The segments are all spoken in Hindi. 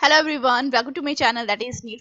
Hello everyone, welcome to my channel that is NEET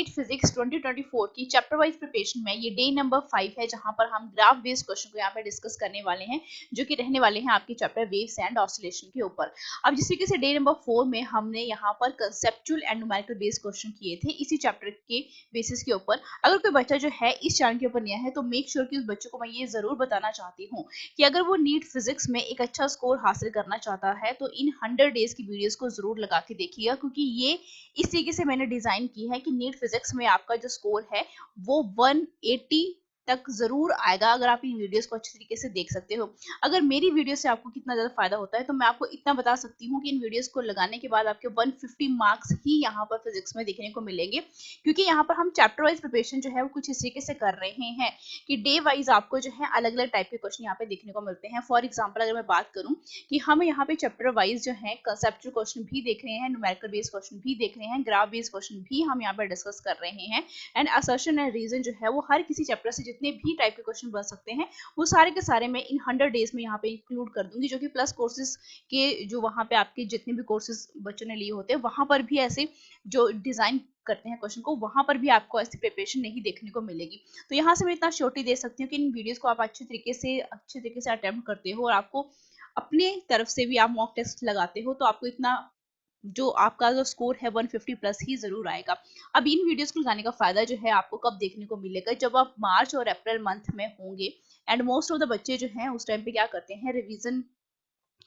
physics 2024 की चैप्टर वाइज प्रिपरेशन में ये डे नंबर 5 है, जहां पर हम ग्राफ बेस्ड क्वेश्चन को यहाँ पे डिस्कस करने वाले हैं, जो कि रहने वाले हैं आपके चैप्टर वेव्स एंड ऑसिलेशन के ऊपर। अब जिस तरीके से डे नंबर 4 में हमने यहाँ पर conceptual and numerical based question किए थे इसी चैप्टर के बेसिस के ऊपर। अगर कोई बच्चा जो है इस चैनल के ऊपर नया है तो मेक श्योर कि उस बच्चों को मैं ये जरूर बताना चाहती हूँ कि अगर वो नीट फिजिक्स में एक अच्छा स्कोर हासिल करना चाहता है तो इन 100 डेज की वीडियोस को जरूर लगा के देखिएगा, क्योंकि ये इस तरीके से मैंने डिजाइन की है कि नीट फिजिक्स में आपका जो स्कोर है वो 180 तक जरूर आएगा, अगर आप इन वीडियोस को अच्छे तरीके से देख सकते हो। अगर मेरी वीडियो से आपको कितना ज्यादा फायदा होता है तो मैं आपको इतना बता सकती हूँ कि इन वीडियोस को लगाने के बाद आपके 150 मार्क्स ही यहाँ पर फिजिक्स में देखने को मिलेंगे, क्योंकि यहाँ पर हम चैप्टर वाइज प्रिपरेशन जो है वो कुछ इस तरीके से कर रहे हैं कि डे वाइज आपको जो है अलग अलग टाइप के क्वेश्चन यहाँ पे देखने को मिलते हैं। फॉर एग्जाम्पल अगर मैं बात करूँ कि हम यहाँ पे चैप्टर वाइज जो है कंसेप्चुअल क्वेश्चन भी देख रहे हैं, न्यूमेरिकल बेस्ड क्वेश्चन भी देख रहे हैं, ग्राफ बेस्ड क्वेश्चन भी हम यहाँ पे डिस्कस कर रहे हैं, एंड असर्शन एंड रीजन जो है वो हर किसी चैप्टर से जितने भी टाइप के क्वेश्चन बन सकते हैं वो सारे के सारे मैं इन 100 डेज में यहाँ पे इंक्लूड कर दूंगी, जो कि प्लस कोर्सेज के जो वहाँ पे आपके जितने भी कोर्सेज बच्चों ने लिए होते हैं वहां पर भी ऐसे जो डिजाइन करते हैं क्वेश्चन को वहां पर भी आपको ऐसी प्रिपरेशन नहीं देखने को मिलेगी। तो यहाँ से मैं इतना श्योरिटी दे सकती हूँ कि इन वीडियोस को आप अच्छे तरीके से अटेम्प्ट करते हो और आपको अपने तरफ से भी आप मॉक टेस्ट लगाते हो तो आपको इतना जो आपका जो स्कोर है 150 प्लस ही जरूर आएगा। अब इन वीडियोस को लगाने का फायदा जो है आपको कब देखने को मिलेगा, जब आप मार्च और अप्रैल मंथ में होंगे एंड मोस्ट ऑफ द बच्चे जो हैं उस टाइम पे क्या करते हैं, रिवीजन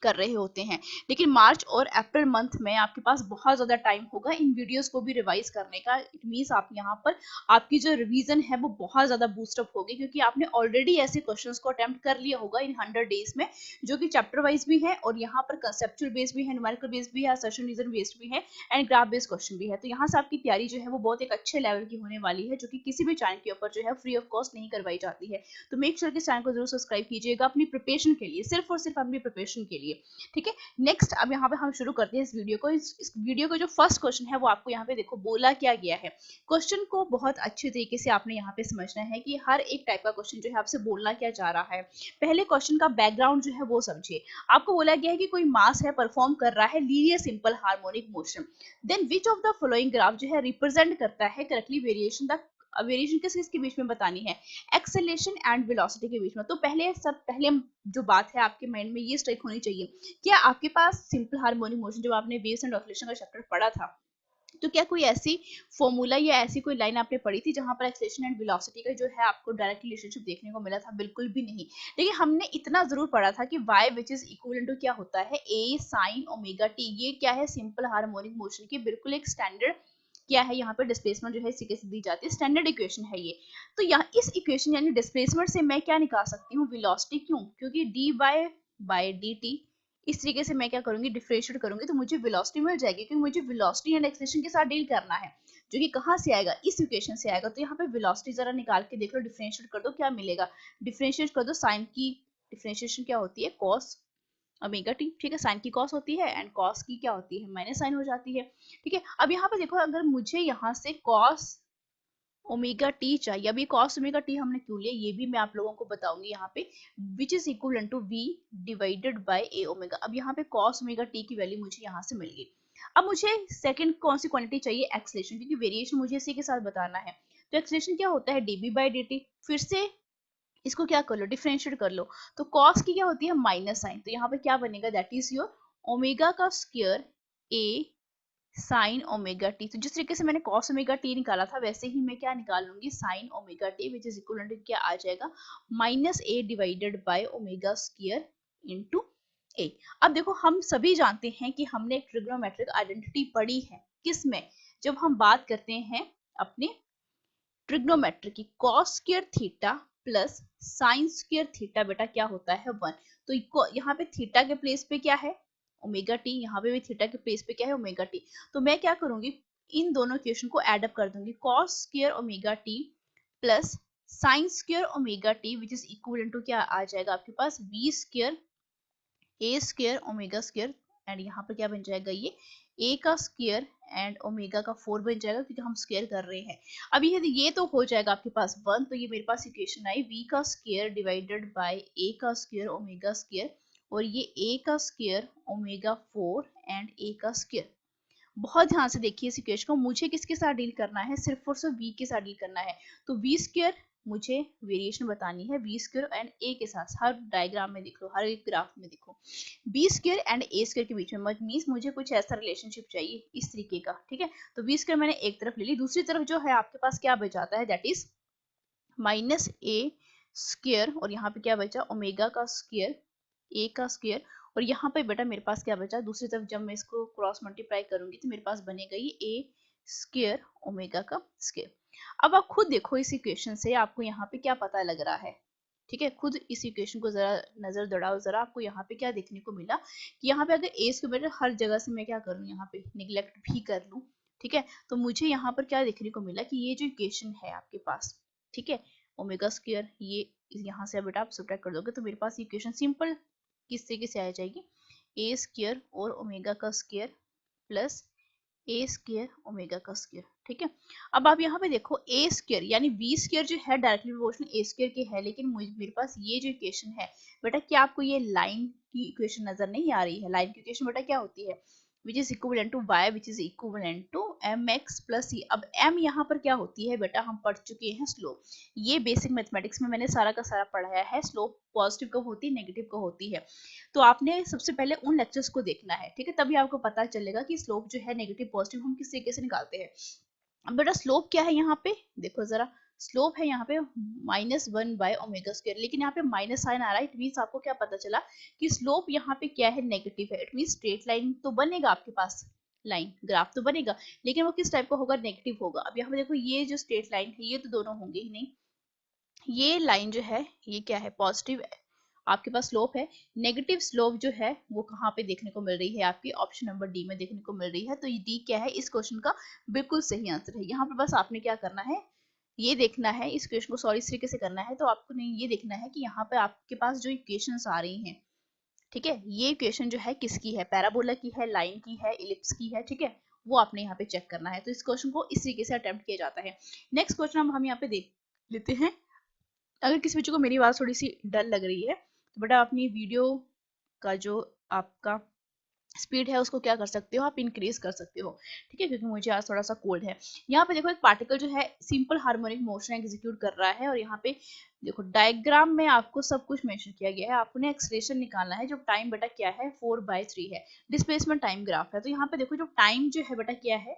कर रहे होते हैं। लेकिन मार्च और अप्रैल मंथ में आपके पास बहुत ज्यादा टाइम होगा इन वीडियोस को भी रिवाइज करने का। इट मींस आप यहाँ पर आपकी जो रिवीजन है वो बहुत ज्यादा बूस्टअप होगी, क्योंकि आपने ऑलरेडी ऐसे क्वेश्चंस को अटेम्प्ट कर लिया होगा इन 100 डेज में, जो कि चैप्टर वाइज भी है और यहाँ पर कंसेप्चुअल बेस्ड भी है, न्यूमेरिकल बेस्ड भी है, असर्शन रीजन बेस्ड भी है एंड ग्राफ बेस्ड क्वेश्चन भी है। तो यहाँ से आपकी तैयारी जो है वो बहुत एक अच्छे लेवल की होने वाली है, जो कि किसी भी चैनल के ऊपर जो है फ्री ऑफ कॉस्ट नहीं करवाई जाती है। तो मेक श्योर कि चैनल को जरूर सब्सक्राइब कीजिएगा अपनी प्रिपरेशन के लिए, सिर्फ और सिर्फ अपनी प्रिपरेशन के लिए। ठीक है, नेक्स्ट अब यहाँ पे हम शुरू करते हैं इस वीडियो को। इस वीडियो का जो फर्स्ट क्वेश्चन है वो आपको यहाँ पे देखो बोला क्या गया है। क्वेश्चन को बहुत अच्छे तरीके से आपने यहाँ पे समझना है कि हर एक टाइप का क्वेश्चन जो है आपसे बोलना क्या जा रहा है। पहले क्वेश्चन का बैकग्राउंड जो है वो समझिए। आपको बोला गया है कि कोई मास है परफॉर्म कर रहा है linear simple harmonic motion, then which of the following graph जो है रिप्रेजेंट करता है करेक्टली वेरिएशन द वेरिएशन किसके बीच में बतानी है, एक्सेलरेशन एंड वेलोसिटी के बीच में। तो पहले जो बात है आपके माइंड में ये स्ट्राइक होनी चाहिए, क्या आपके पास सिंपल हार्मोनिक मोशन जब आपने वेव्स एंड ऑसिलेशन का चैप्टर पढ़ा था तो क्या कोई ऐसी फॉर्मूला या ऐसी कोई लाइन आपने पढ़ी थी जहां पर एक्सेलरेशन एंड वेलोसिटी का जो है आपको डायरेक्ट रिलेशनशिप देखने को मिला था? बिल्कुल भी नहीं। लेकिन हमने इतना जरूर पढ़ा था कि y which is equal to क्या होता है, a sin ओमेगा t। ये क्या है, सिंपल हार्मोनिक मोशन की बिल्कुल एक स्टैंडर्ड क्या है, यहाँ पे डिस्प्लेसमेंट जो है इसी से दी जाती है, स्टैंडर्ड इक्वेशन है ये। तो यहाँ इस इक्वेशन यानी डिस्प्लेसमेंट से मैं क्या निकाल सकती हूँ, वेलोसिटी। क्यों? क्योंकि dy बाय dt इस तरीके से मैं क्या करूंगी, डिफरेंशिएट करूंगी तो मुझे वेलोसिटी मिल जाएगी, क्योंकि मुझे वेलोसिटी एंड एक्सेलरेशन के साथ डील करना है, जो कि कहाँ से आएगा, इस इक्वेशन से आएगा। तो यहाँ पे वेलोसिटी जरा निकाल के देख लो, डिफरेंशिएट कर दो, क्या मिलेगा, डिफरेंशिएट कर दो, साइन की डिफरेंशिएशन क्या होती है, कॉस ओमेगा टी। ठीक है, साइन की कॉस होती है एंड कॉस की क्या होती है, माइनस साइन हो जाती है। ठीक है, अब यहाँ पे देखो, अगर मुझे यहाँ से कॉस ओमेगा टी चाहिए, अभी कॉस ओमेगा टी हमने क्यों लिया ये भी मैं आप लोगों को बताऊंगी यहाँ पे, which is equal to v divided by a omega. अब यहाँ पे कॉस ओमेगा टी की वैल्यू मुझे यहाँ से मिल गई। अब मुझे सेकंड कौन सी क्वांटिटी चाहिए, एक्सेलरेशन, क्योंकि वेरिएशन मुझे इसी के साथ बताना है। तो एक्सेलरेशन क्या होता है, डीबी बाय डी। फिर से इसको क्या कर लो, डिफरेंशिएट कर लो। तो कॉस की क्या होती है, माइनस साइन। तो यहाँ पे क्या बनेगा, दैट इज योर ओमेगा का स्क्वायर ए साइन ओमेगा टी। तो जिस तरीके से मैंने कॉस ओमेगा टी निकाला था वैसे ही मैं क्या निकाल लूंगी, sine omega t, which is equal to क्या आ जाएगा, minus a divided by omega square into a. अब देखो, हम सभी जानते हैं कि हमने एक ट्रिग्नोमेट्रिक आइडेंटिटी पढ़ी है, किसमें, जब हम बात करते हैं अपने ट्रिग्नोमेट्री की, cos square theta plus sine square theta बेटा क्या होता है, 1। तो यहाँ पे थीटा के प्लेस पे क्या है, ओमेगा टी, यहाँ पे भी थीटा के प्लेस पे क्या है, ओमेगा टी। तो मैं क्या करूंगी, इन दोनों इक्वेशन को एड अप कर दूंगी, cos square omega t plus sine square omega t, which is equal to क्या आ जाएगा आपके पास, v square a square omega square, and यहाँ पर क्या बन जाएगा, ये ए का स्क्वायर एंड ओमेगा का 4 बन जाएगा, क्योंकि हम स्क्वायर कर रहे हैं। अब ये तो हो जाएगा आपके पास 1। तो ये मेरे पास इक्वेशन आई, v का स्क्वायर डिवाइडेड बाय a का स्क्वायर ओमेगा स्क्वायर, और ये a का स्क्वायर ओमेगा 4 एंड a का स्क्वायर बहुत ध्यान से देखिए इस इक्वेशन को, मुझे किसके साथ डील करना है, सिर्फ और सिर्फ v के साथ डील करना है। तो v स्क्वायर मुझे वेरिएशन बतानी है v स्क्वायर एंड a के साथ, हर डायग्राम में देख लो, हर एक ग्राफ में देखो b square and a square के बीच में, मींस मुझे कुछ ऐसा रिलेशनशिप चाहिए इस तरीके का, ठीक है। तो v स्क्वायर मैंने एक तरफ ले ली, दूसरी तरफ जो है आपके पास क्या बच जाता है, that is minus a square, और यहाँ पे क्या बचा, ओमेगा का स्क्वायर, a का स्क्वायर, और यहाँ पे बेटा मेरे पास क्या बचा, दूसरी तरफ जब मैं इसको क्रॉस मल्टीप्लाई करूंगी तो मेरे पास बनेगा ये a स्क्वायर ओमेगा का स्क्वायर। अब आप खुद देखो इस इक्वेशन से आपको यहाँ पे क्या पता लग रहा है, ठीक है। खुद इस इक्वेशन को जरा नजर दौड़ाओ जरा, आपको यहाँ पे क्या देखने को मिला कि यहाँ पे अगर a स्क्वायर बेटा हर जगह से मैं क्या करूँ, यहाँ पे निगलेक्ट भी कर लूँ, ठीक है। तो मुझे यहाँ पर क्या देखने को मिला कि ये जो इक्वेशन है आपके पास, ठीक है, ओमेगा स्क्वायर, ये यहाँ से बेटा आप सब्ट्रैक्ट कर दोगे तो मेरे पास इक्वेशन सिंपल किस तरीके से आ जाएगी, ए स्क्वायर और ओमेगा का स्क्वायर प्लस ए स्क्वायर ओमेगा का स्क्वायर, ठीक है। अब आप यहाँ पे देखो ए स्क्वायर यानी बी स्क्वायर जो है डायरेक्टली प्रोपोर्शनल ए स्क्वायर के है, लेकिन मेरे पास ये जो इक्वेशन है बेटा, क्या आपको ये लाइन की इक्वेशन नजर नहीं आ रही है। लाइन की इक्वेशन बेटा क्या होती है, which is equivalent to y which is equivalent to mx plus c। अब m यहाँ पर क्या होती है बेटा, हम पढ़ चुके हैं स्लोप, ये बेसिक मैथमेटिक्स में मैंने सारा का सारा पढ़ाया है। स्लोप पॉजिटिव कब होती है, नेगेटिव कब होती है, तो आपने सबसे पहले उन लेक्चर्स को देखना है, ठीक है, तभी आपको पता चलेगा कि स्लोप जो है नेगेटिव पॉजिटिव हम किस तरीके से निकालते हैं। अब बेटा स्लोप क्या है यहाँ पे, देखो जरा, स्लोप है यहाँ पे -1 बाय ओमेगा स्क्वायर, लेकिन यहाँ पे माइनस साइन आ रहा है, इट मींस आपको क्या पता चला कि स्लोप यहाँ पे क्या है, नेगेटिव है। इट मींस स्ट्रेट लाइन तो बनेगा आपके पास, लाइन ग्राफ तो बनेगा, लेकिन वो किस टाइप का होगा, नेगेटिव होगा। अब यहाँ पे देखो ये जो स्ट्रेट लाइन है ये तो दोनों होंगे ही नहीं, ये लाइन जो है ये क्या है, पॉजिटिव है, आपके पास स्लोप है। नेगेटिव स्लोप जो है वो कहाँ पे देखने को मिल रही है, आपकी ऑप्शन नंबर डी में देखने को मिल रही है। तो ये डी क्या है, इस क्वेश्चन का बिल्कुल सही आंसर है। यहाँ पे बस आपने क्या करना है, ये देखना है इस क्वेश्चन को, सॉरी इस तरीके से करना है, तो आपको नहीं ये देखना है कि यहाँ पे आपके पास जो इक्वेशंस आ रही हैं, ठीक है, ये इक्वेशन जो है किसकी है, पैराबोला की है, लाइन की है, इलिप्स की है, ठीक है, वो आपने यहाँ पे चेक करना है। तो इस क्वेश्चन को इस तरीके से अटेम्प्ट किया जाता है। नेक्स्ट क्वेश्चन हम यहाँ पे देख लेते हैं। अगर किसी बच्चे को मेरी आवाज थोड़ी सी डल लग रही है तो बेटा अपनी वीडियो का जो आपका स्पीड है उसको क्या कर सकते हो, आप इंक्रीज कर सकते हो, ठीक है, क्योंकि मुझे आज थोड़ा सा कोल्ड है। यहाँ पे देखो एक पार्टिकल जो है सिंपल हार्मोनिक मोशन एग्जीक्यूट कर रहा है, और यहाँ पे देखो डायग्राम में आपको सब कुछ मेंशन किया गया है। आपने एक्सलेशन निकालना है, जो टाइम बेटा क्या है 4/3 है, डिस्प्लेसमेंट टाइम ग्राफ है। तो यहाँ पे देखो जो टाइम जो है बेटा क्या है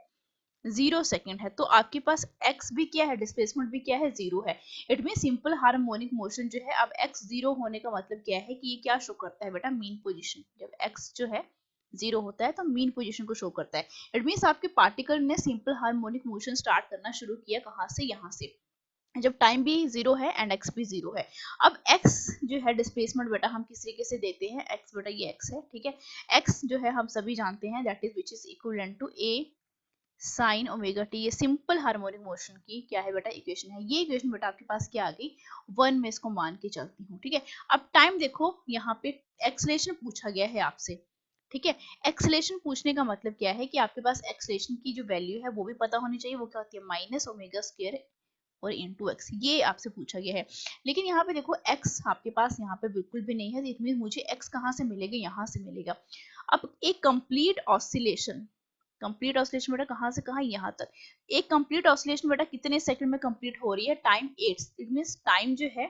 0 सेकेंड है, तो आपके पास x भी क्या है, डिस्प्लेसमेंट भी क्या है 0 है। It mean simple harmonic motion जो है, अब x 0 होने का मतलब क्या है कि ये क्या शो करता है बेटा, मीन पोजीशन। जब x जो है 0 होता है तो मीन पोजीशन को शो करता है। इट मीन आपके पार्टिकल ने सिंपल हार्मोनिक मोशन स्टार्ट करना शुरू किया, कहाँ से, यहाँ से, जब टाइम भी 0 है एंड x भी 0 है। अब x जो है डिस्प्लेसमेंट बेटा हम किस तरीके से देते हैं, x बेटा ये x है, ठीक है, x जो है हम सभी जानते हैं that is which is equivalent to a sine omega t. ये सिंपल हार्मोनिक मोशन की क्या है बेटा, इक्वेशन है। ये इक्वेशन बेटा आपके पास क्या आ गई, 1 में इसको मान के चलती हूँ, ठीक है। अब टाइम देखो, यहाँ पे एक्सलेशन पूछा गया है आपसे, ठीक है। एक्सलेशन पूछने का मतलब क्या है कि आपके पास एक्सलेशन की जो वैल्यू है वो भी पता होनी चाहिए, वो क्या होती है, माइनस ओमेगा स्क्वायर और इनटू एक्स, ये आपसे पूछा गया है। लेकिन यहाँ पे देखो x आपके पास यहाँ पे बिल्कुल भी नहीं है, इट मीन मुझे x कहाँ से मिलेगा, यहाँ से मिलेगा। अब एक कंप्लीट ऑसिलेशन, कंप्लीट ऑसिलेशन बेटा कहाँ से कहाँ, यहाँ तक। एक कंप्लीट ऑसिलेशन बेटा कितने सेकंड में कंप्लीट हो रही है, टाइम 8, इट मींस टाइम जो है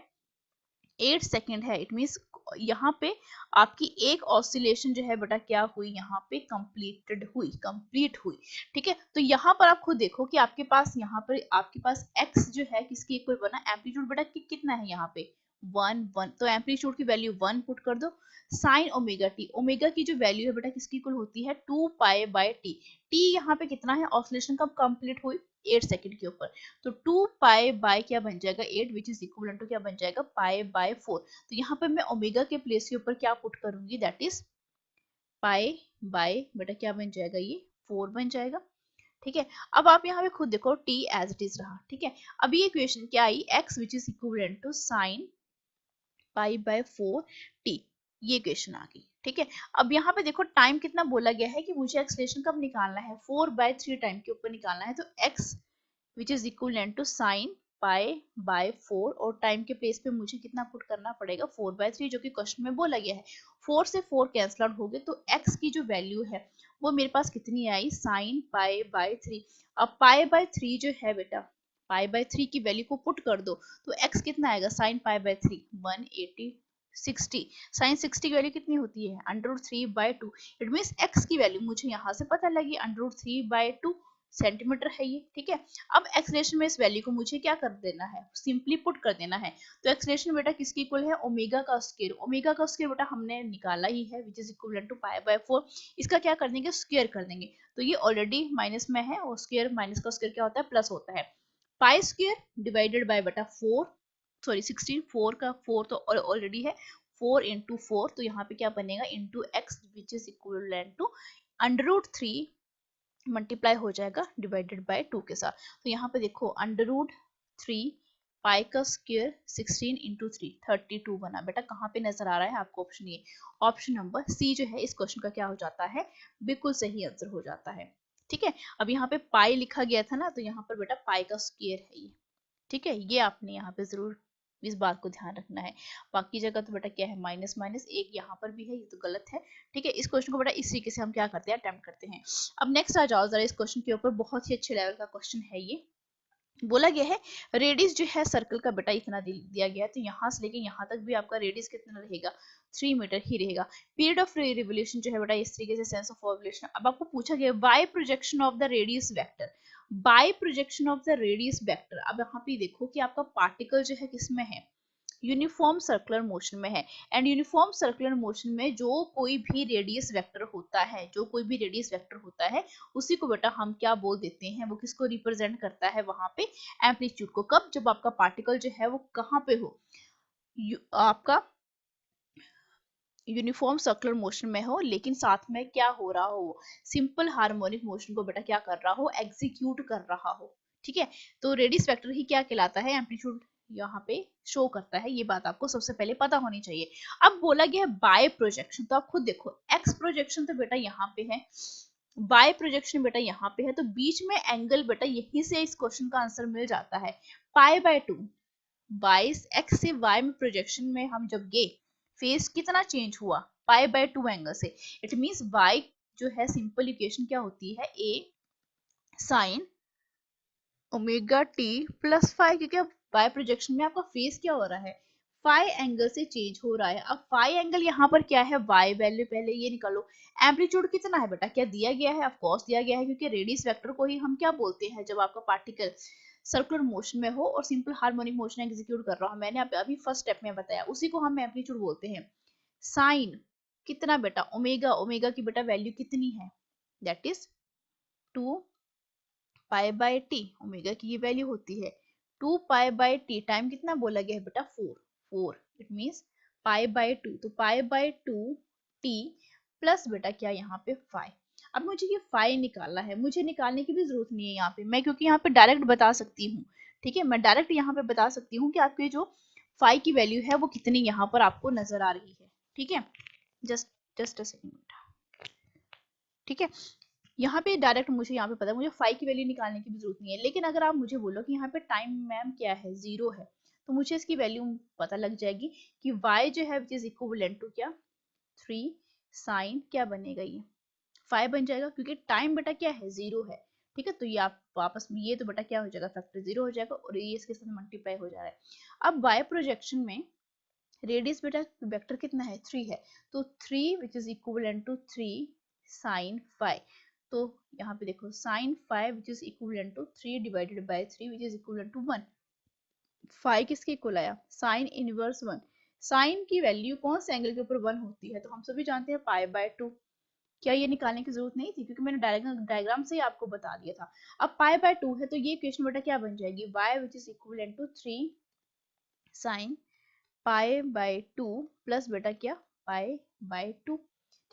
8 सेकंड है। इट मींस यहाँ पे आपकी एक ऑसिलेशन जो है बेटा क्या हुई, यहाँ पे कंप्लीटेड हुई, कंप्लीट हुई, ठीक है। तो यहाँ पर आप खुद देखो कि आपके पास यहाँ पर आपके पास x जो है किसके इक्वल बना, एम्पलीट्यूड बेटा कितना है यहाँ पे 1, तो एम्पलीट्यूड की वैल्यू 1 पुट कर दो। साइन ओमेगा टी, ओमेगा की जो वैल्यू है बेटा किसकी इक्वल होती है 2π/t। टी यहाँ पे कितना है, ऑसिलेशन कब कंप्लीट हुई, 8 सेकंड के ऊपर, तो 2π क्या बन जाएगा 8 विच इज इक्विवेलेंट टू क्या बन जाएगा π/4। तो यहाँ पे मैं ओमेगा के प्लेस के ऊपर क्या पुट करूंगी, दैट इज बेटा क्या बन जाएगा, ये 4 बन जाएगा, ठीक है। अब आप यहाँ पे खुद देखो t एज इट इज रहा, ठीक है। अब ये इक्वेशन क्या आई, x which is equivalent to sine π/4 t, ये इक्वेशन आ गई, ठीक है। अब यहाँ पे देखो टाइम कितना बोला गया है कि मुझे एक्सलेशन कब निकालना है, 4/3 टाइम के ऊपर निकालना है, तो x which is equivalent to sine pi by 4 और टाइम के प्लेस पे मुझे कितना पुट करना पड़ेगा 4/3 जो कि क्वेश्चन में बोला गया है। 4 से 4 कैंसिल आउट हो गए तो x की जो वैल्यू है वो मेरे पास कितनी आई साइन पाई बाय 3। अब पाई बाय 3 जो है बेटा पाई बाय 3 की वैल्यू को पुट कर दो तो x कितना आएगा साइन पाई बाय 3 180 60 साइन 60 की वैल्यू कितनी होती है √3/2। इट मींस x की वैल्यू मुझे यहाँ से पता लगी √3/2 सेंटीमीटर है ये। ठीक है, अब एक्सलेशन में इस वैल्यू को मुझे क्या कर देना है सिंपली पुट कर देना है। तो एक्सलेशन बेटा किसकी इक्वल है ओमेगा का स्क्वायर। ओमेगा का स्क्वायर बेटा हमने निकाला ही है which is equivalent to pi by 4। इसका क्या कर देंगे स्क्वायर कर देंगे तो ये ऑलरेडी माइनस में है और स्क्वायर माइनस का स्क्वायर क्या होता है प्लस होता है। पाई स्क्वायर डिवाइडेड बाय बेटा 4 सॉरी 16 4 का 4 तो ऑलरेडी है 4 इंटू 4 तो यहाँ पे क्या बनेगा into x which is equivalent to √3 multiply हो जाएगा डिवाइडेड बाय 2 के साथ। तो यहाँ पे देखो √3 पाई का स्क्वायर 16 इंटू 3 32 बना। बेटा कहाँ पे नजर आ रहा है आपको option A option number C जो है इस क्वेश्चन का क्या हो जाता है बिल्कुल सही आंसर हो जाता है। ठीक है, अब यहाँ पे पाई लिखा गया था ना तो यहाँ पर बेटा पाई का स्क्वायर है ये। ठीक है, ये आपने यहाँ पे जरूर इस बात को ध्यान रखना है। बाकी जगह तो बेटा क्या है माइनस माइनस एक यहाँ पर भी है ये तो गलत है। ठीक है, इस क्वेश्चन को बेटा इस तरीके से हम क्या करते हैं अटेम्प्ट करते हैं। अब नेक्स्ट आ जाओ जरा इस क्वेश्चन के ऊपर बहुत ही अच्छे लेवल का क्वेश्चन है ये। बोला गया है रेडियस जो है सर्कल का बेटा इतना दिया गया है तो यहाँ से लेके यहाँ तक भी आपका रेडियस कितना रहेगा 3 मीटर ही रहेगा। पीरियड ऑफ रिवोल्यूशन जो है बेटा इस तरीके से सेंस ऑफ रिवोल्यूशन। अब आपको पूछा गया by projection of the radius vector by projection of the radius vector. अब यहाँ पे देखो कि आपका पार्टिकल जो है किसमें है यूनिफॉर्म सर्कुलर मोशन में है। एंड यूनिफॉर्म सर्कुलर मोशन में जो कोई भी रेडियस वेक्टर होता है जो कोई भी रेडियस वेक्टर होता है उसी को बेटा हम क्या बोल देते हैं वो किसको रिप्रेजेंट करता है वहां पे एम्पलीट्यूड को। कब जब आपका पार्टिकल जो है वो कहाँ पे हो आपका यूनिफॉर्म सर्कुलर मोशन में हो लेकिन साथ में क्या हो रहा हो सिंपल हार्मोनिक मोशन को बेटा क्या कर रहा हो एग्जीक्यूट कर रहा हो। ठीक है, तो रेडियस वेक्टर ही क्या कहलाता है एम्पलीट्यूड यहाँ पे शो करता है। ये बात आपको सबसे पहले पता होनी चाहिए। अब बोला गया है बाय प्रोजेक्शन तो आप खुद देखो एक्स प्रोजेक्शन तो बेटा यहाँ पे है बाय प्रोजेक्शन बेटा यहाँ पे है तो बीच में एंगल बेटा यहीं से इस क्वेश्चन का आंसर मिल जाता है पाई बाय 2। बाईस एक्स से वाई में प्रोजेक्शन में हम जब गए फेस कितना चेंज हुआ पाई बाय 2 एंगल से। इट मींस वाई जो है सिंपल इक्वेशन क्या होती है a sine omega t plus five क्योंकि बाय प्रोजेक्शन में आपका फेस क्या हो रहा है फाइव एंगल से चेंज हो रहा है। अब फाइव एंगल यहाँ पर क्या है वाई वैल्यू पहले ये निकालो। एम्पलीट्यूड कितना है बेटा क्या दिया गया है ऑफ कोर्स दिया गया है क्योंकि रेडियस वेक्टर को ही हम क्या बोलते हैं जब आपका पार्टिकल सर्कुलर मोशन में हो और सिंपल हार्मोनिक मोशन एग्जीक्यूट कर रहा हूं। मैंने अभी फर्स्ट स्टेप में बताया उसी को हम एम्पलीट्यूड बोलते हैं। साइन कितना बेटा ओमेगा ओमेगा की बेटा वैल्यू कितनी है that is 2 pi bye T omega की ये वैल्यू होती है 2 पाई बाय टी टाइम कितना बोला गया है बेटा 4 इट मींस पाई बाय 2 तो पाई बाय 2 टी प्लस बेटा क्या यहाँ पे 5। अब मुझे ये 5 निकालना है मुझे निकालने की भी जरूरत नहीं है यहाँ पे मैं क्योंकि यहाँ पे डायरेक्ट बता सकती हूँ। ठीक है, मैं डायरेक्ट यहाँ पे बता सकती हूँ कि आपके जो 5 की वैल्यू है वो कितनी यहाँ पर आपको नजर आ रही है। ठीक है, जस्ट अ सेकंड। ठीक है, यहाँ पे डायरेक्ट मुझे यहाँ पे पता है मुझे 5 की वैल्यू निकालने की भी जरूरत नहीं है। लेकिन अगर आप मुझे बोलो कि यहाँ पे टाइम मैम क्या है 0 है तो मुझे इसकी वैल्यू पता लग जाएगी कि y जो है विच इज इक्विवेलेंट टू क्या 3 साइन क्या बनेगा ये 5 बन जाएगा क्योंकि टाइम बेटा क्या है 0 है। ठीक है, तो ये आप वापस ये तो बेटा क्या हो जाएगा फैक्टर 0 हो जाएगा और ये इसके साथ मल्टीप्लाई हो जा रहा है। अब y प्रोजेक्शन में रेडियस बेटा वेक्टर कितना है 3 है तो 3 which is equivalent to 3 sine 5। तो यहाँ पे देखो sine 5 which is equivalent to 3 divided by 3 which is equivalent to 1। 5 किसके इक्वल आया साइन इनवर्स 1। साइन की वैल्यू कौन से एंगल के ऊपर 1 होती है तो हम सभी जानते हैं पाई बाय 2। क्या ये निकालने की जरूरत नहीं थी क्योंकि मैंने डायग्राम से ही आपको बता दिया था। अब पाई बाय 2 है तो ये इक्वेशन बेटा क्या बन जाएगी y which is equivalent to 3 sine pi by 2 plus बेटा क्या पाई बाय 2।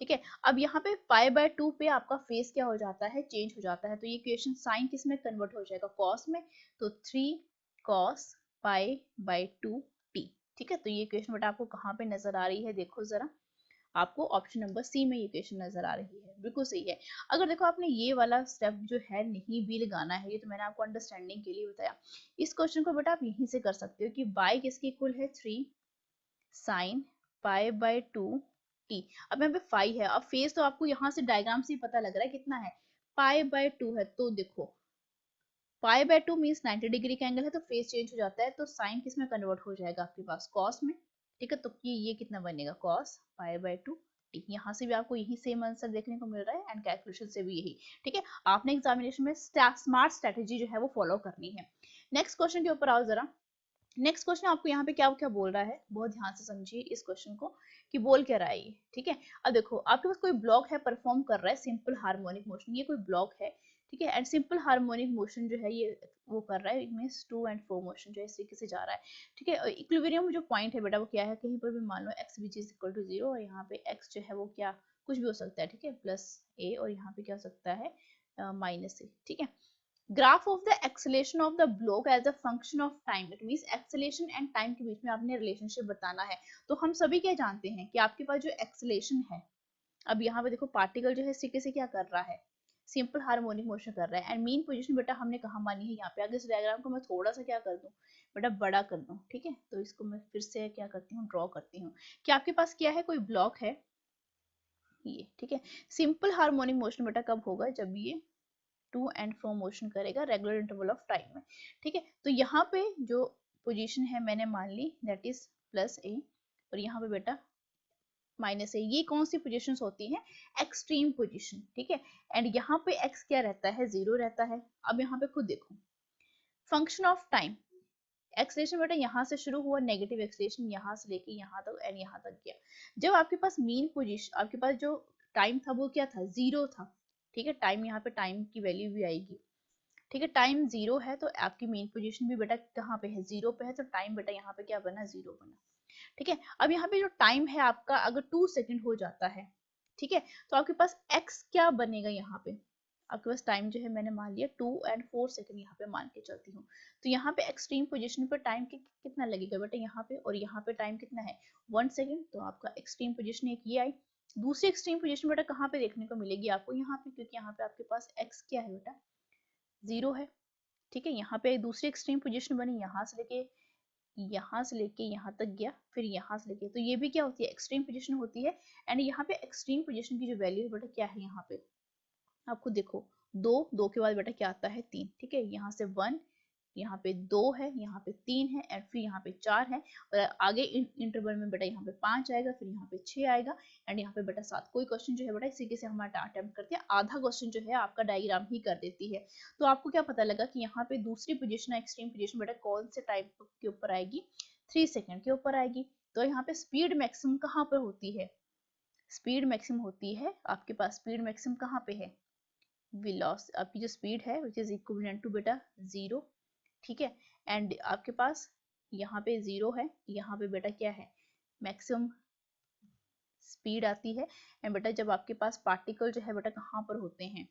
ठीक है, अब यहाँ पे पाई बाय 2 पे आपका फेस क्या हो जाता है चेंज हो जाता है तो ये इक्वेशन साइन किस में कन्वर्ट हो जाएगा कॉस में तो 3 कॉस पाई बाय 2 टी। ठीक है, तो ये इक्वेशन बेटा आपको कहाँ पे नजर आ रही है देखो जरा आपको ऑप्शन नंबर सी में ये क्वेश्चन नजर आ रही है, बिल्कुल सही है। अगर देखो आपने ये वाला स्टेप जो है नहीं भी लगाना है, ये तो मैंने आपको अंडरस्टैंडिंग के लिए बताया। इस क्वेश्चन को बेटा आप यहीं से कर सकते हो कि y किसके इक्वल है 3 sin पाई बाय 2 t। अब यहाँ पे फाई है, अब फेस तो आपको यहाँ से डायग्राम से ही पता लग रहा है कितना है, पाई बाय 2 है, तो देखो पाई बाय 2 मीन्स 90 डिग्री का एंगल है, तो फेस चेंज हो जाता है, तो साइन किस में कन्वर्ट हो जाएगा आपके पास, कॉस में। ठीक है, तो ये कितना बनेगा, कॉस पाई बाय 2 टी। यहाँ से भी आपको यही सेम आंसर देखने को मिल रहा है एंड कैलकुलेशन से भी यही। ठीक है, आपने एग्जामिनेशन में स्मार्ट स्ट्रेटेजी जो है वो फॉलो करनी है। नेक्स्ट क्वेश्चन के ऊपर आओ जरा। नेक्स्ट क्वेश्चन आपको यहाँ पे क्या क्या बोल रहा है, बहुत ध्यान से समझिए इस क्वेश्चन को कि बोल क्या रहा है ये। ठीक है, अब देखो आपके पास कोई ब्लॉक है, परफॉर्म कर रहा है सिंपल हार्मोनिक मोशन, ये कोई ब्लॉक है। ठीक है, एंड सिंपल हार्मोनिक मोशन जो है ये वो कर रहा है, it means to and fro motion जो है इस तरीके से जा रहा है। ठीक है, इक्विलिब्रियम जो पॉइंट है बेटा वो क्या है, कहीं पर भी मान लो x which is equal to 0 और यहाँ पे x जो है वो क्या कुछ भी हो सकता है। ठीक है, प्लस a और यहाँ पे क्या हो सकता है माइनस a। ठीक है, graph of the acceleration of the block as a function of time, it means acceleration and time के बीच में आपने रिलेशनशिप बताना है। तो हम सभी क्या जानते हैं कि आपके पास जो एक्सेलेरेशन है, अब यहाँ पे देखो पार्टिकल जो है इस तरीके से क्या कर रहा है, सिंपल हार्मोनिक मोशन कर रहा है, एंड मीन पोजीशन बेटा हमने कहा मानी है यहाँ पे। अगर इस डायग्राम को मैं थोड़ा सा क्या कर दूं बेटा, बड़ा कर दूं। ठीक है, तो इसको मैं फिर से क्या करती हूँ, ड्रॉ करती हूँ कि आपके पास क्या है, कोई ब्लॉक है ये। ठीक है, सिंपल हार्मोनिक मोशन बेटा कब होगा, जब ये टू एंड फ्रो मोशन करेगा रेगुलर इंटरवल ऑफ टाइम में। ठीक है, तो यहाँ पे जो पोजीशन है मैंने मान ली दैट इज प्लस ए, और यहाँ पे बेटा माइनस ए। ये कौन सी पोजीशंस होती हैं, एक्सट्रीम पोजीशन। ठीक है, एंड यहाँ पे एक्स क्या रहता है, 0 रहता है। अब यहाँ पे खुद देखो फंक्शन ऑफ टाइम, एक्सेलेरेशन बेटा यहाँ से शुरू हुआ, नेगेटिव एक्सेलेरेशन यहाँ से लेके यहाँ तक एंड यहाँ तक गया। जब आपके पास मीन पोजीशन, आपके पास जो टाइम था वो क्या था, 0 था। ठीक है, टाइम यहाँ पे टाइम की वैल्यू भी आएगी। ठीक है, टाइम 0 है तो आपकी मेन पोजीशन भी बेटा कहाँ पे है, 0 पे है, तो टाइम बेटा यहाँ पे क्या बना, 0 बना। ठीक है, अब यहाँ पे जो टाइम है आपका अगर 2 सेकंड हो जाता है, ठीक है, तो आपके पास x क्या बनेगा, यहाँ पे आपके पास टाइम जो है मैंने मान लिया 2 एंड 4 सेकंड यहाँ पे मान के चलती हूँ। तो यहाँ पे एक्सट्रीम पोजीशन पर टाइम कितना लगेगा बेटा यहाँ पे, और यहाँ पे टाइम कितना है 1 सेकंड। तो आपका एक्सट्रीम पोजीशन एक ये आई। दूसरी एक्सट्रीम पोजीशन बेटा कहाँ पे देखने को मिलेगी आपको, यहाँ पे, क्योंकि यहाँ पे आपके पास x क्या है बेटा, 0 है। ठीक है, यहाँ पे दूसरी एक्सट्रीम पोजीशन बनी, यहाँ से लेके यहाँ तक गया, फिर यहाँ से लेके, तो ये भी क्या होती है, एक्सट्रीम पोजीशन होती है। एंड यहाँ पे एक्सट्रीम पोजीशन की जो वैल्यू है बेटा क्या है, यहाँ पे आपको देखो 2 के बाद बेटा क्या आता है 3। ठीक है, यहाँ से 1, यहाँ पे 2 है, यहाँ पे 3 है, एंड फिर यहाँ पे 4 है, और आगे इंटरवल में बेटा यहाँ पे 5 आएगा, फिर यहाँ पे 6 आएगा, एंड यहाँ पे बेटा 7। कोई क्वेश्चन जो है बेटा इसी के से हम अटेम्प्ट करते हैं, आधा क्वेश्चन जो है आपका डायग्राम ही कर देती है। तो आपको क्या पता लगा कि यहाँ पे दूसरी पोजीशन एक्सट्रीम पोजीशन बेटा कौन से टाइप के ऊपर आएगी, 3 सेकंड के ऊपर आएगी। तो यहाँ पे स्पीड मैक्सिमम कहाँ पर होती है, स्पीड मैक्सिमम होती है आपके पास, स्पीड मैक्सिमम कहाँ पे है, वेलोसिटी, आपकी जो स्पीड है विच इज इक्विवेलेंट टू बेटा 0। ठीक है, एंड आपके पास यहाँ पे 0 है, यहाँ पे बेटा क्या है, मैक्सिमम स्पीड आती है। एंड बेटा जब आपके पास पार्टिकल जो है बेटा कहाँ पर होते हैं,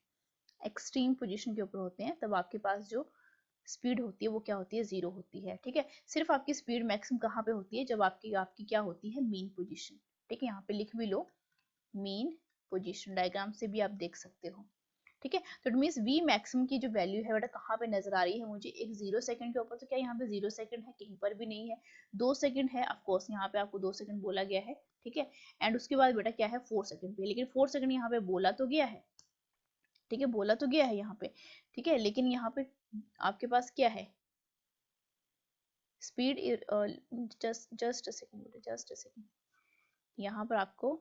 एक्सट्रीम पोजीशन के ऊपर होते हैं, तब आपके पास जो स्पीड होती है वो क्या होती है, 0 होती है। ठीक है, सिर्फ आपकी स्पीड मैक्सिमम कहाँ पे होती है, जब आपकी आपकी क्या होती है, मीन पोजीशन। ठीक है, यहाँ पे लिख भी लो मीन पोजीशन, डायग्राम से भी आप देख सकते हो। ठीक है, तो इट मींस वी मैक्सिमम की जो वैल्यू है बेटा कहाँ पे नजर आ रही है मुझे, एक 0 सेकंड के ऊपर। तो क्या यहाँ पे 0 सेकंड है, कहीं पर भी नहीं है। 2 सेकंड है, ऑफ कोर्स यहाँ पे आपको 2 सेकंड बोला गया है। ठीक है, एंड उसके बाद बेटा क्या है 4 सेकंड पे, लेकिन 4 सेकंड यहाँ पे बोला तो गया है। ठीक है, बोला तो गया है यहाँ पे। ठीक है, लेकिन यहाँ पे आपके पास क्या है, स्पीड, जस्ट अ सेकंड, यहाँ पर आपको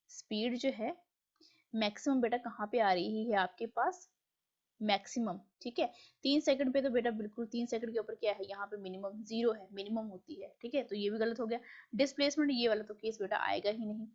स्पीड जो है मैक्सिमम बेटा कहाँ पे आ रही है आपके पास, मैक्सिमम। ठीक है, 3 सेकंड पे तो बेटा बिल्कुल 3 सेकंड के ऊपर क्या है, यहाँ पे मिनिमम 0 है, मिनिमम होती है। ठीक है, तो ये भी गलत हो गया। डिस्प्लेसमेंट ये वाला तो केस बेटा आएगा ही नहीं।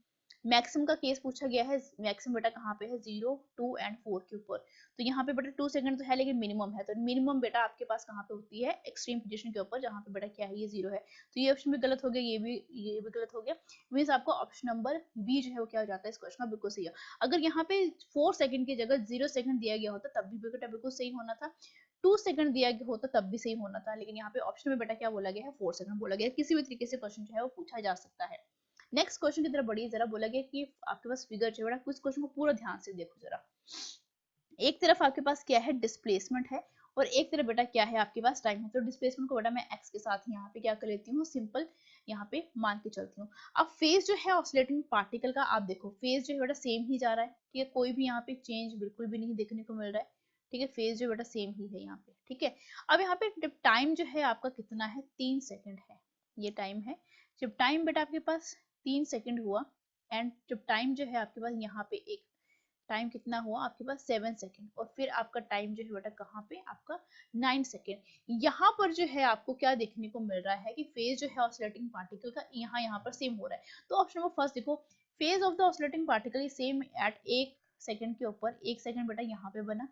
मैक्सिमम का केस पूछा गया है, मैक्सिमम बेटा कहाँ पे है, 0, 2 एंड 4 के ऊपर। तो यहाँ पे बेटा 2 सेकंड तो है लेकिन मिनिमम है, तो मिनिमम बेटा आपके पास कहाँ पे होती है, एक्सट्रीम पोजीशन के ऊपर, जहाँ पे बेटा क्या है, ये 0 है। तो ये ऑप्शन भी गलत हो गया, ये भी गलत हो गया। मीन्स आपको ऑप्शन नंबर बी जो है वो क्या हो जाता है, इस क्वेश्चन में बिल्कुल सही है। अगर यहाँ पे 4 सेकंड की जगह 0 सेकंड दिया गया होता तब भी बेटा बिल्कुल सही होना था, 2 सेकंड दिया गया होता तब भी सही होना था, लेकिन यहाँ पे ऑप्शन में बेटा क्या बोला गया है, 4 सेकंड बोला गया है। किसी भी तरीके से क्वेश्चन जो है वो पूछा जा सकता है। नेक्स्ट क्वेश्चन की तरफ बढ़िए जरा। बोला गया कि आपके पास फिगर जो है कुछ क्वेश्चन को पूरा ध्यान से देखो जरा। एक तरफ आपके पास क्या है, डिस्प्लेसमेंट है, और एक तरफ बेटा क्या है आपके पास टाइम है। तो डिस्प्लेसमेंट को बेटा मैं एक्स के साथ यहाँ पे क्या कर लेती हूँ, सिंपल यहाँ पे मान के चलती हूँ। अब फेज जो है ऑसिलेटिंग पार्टिकल का, आप देखो फेज जो है बेटा सेम ही जा रहा है, ठीक है, कोई भी यहाँ पे चेंज बिल्कुल भी नहीं देखने को मिल रहा है, ठीक है, फेज जो बेटा सेम ही है यहाँ पे, ठीक है। अब यहाँ पे टाइम जो है आपका कितना है, 3 सेकंड है, ये टाइम है। जब टाइम बेटा आपके पास 3 सेकंड हुआ, एंड जब टाइम जो है आपके पास यहाँ पे एक टाइम कितना हुआ आपके पास 7 सेकंड, और फिर आपका टाइम जो है बेटा कहाँ पे आपका 9 सेकंड। यहाँ पर जो है आपको क्या देखने को मिल रहा है कि फेज जो है ऑसिलेटिंग पार्टिकल का यहाँ पर सेम हो रहा है। तो ऑप्शन नंबर फर्स्ट देखो, phase of the oscillating particle same at 1 second के ऊपर, 1 सेकंड बेटा यहाँ पे बना,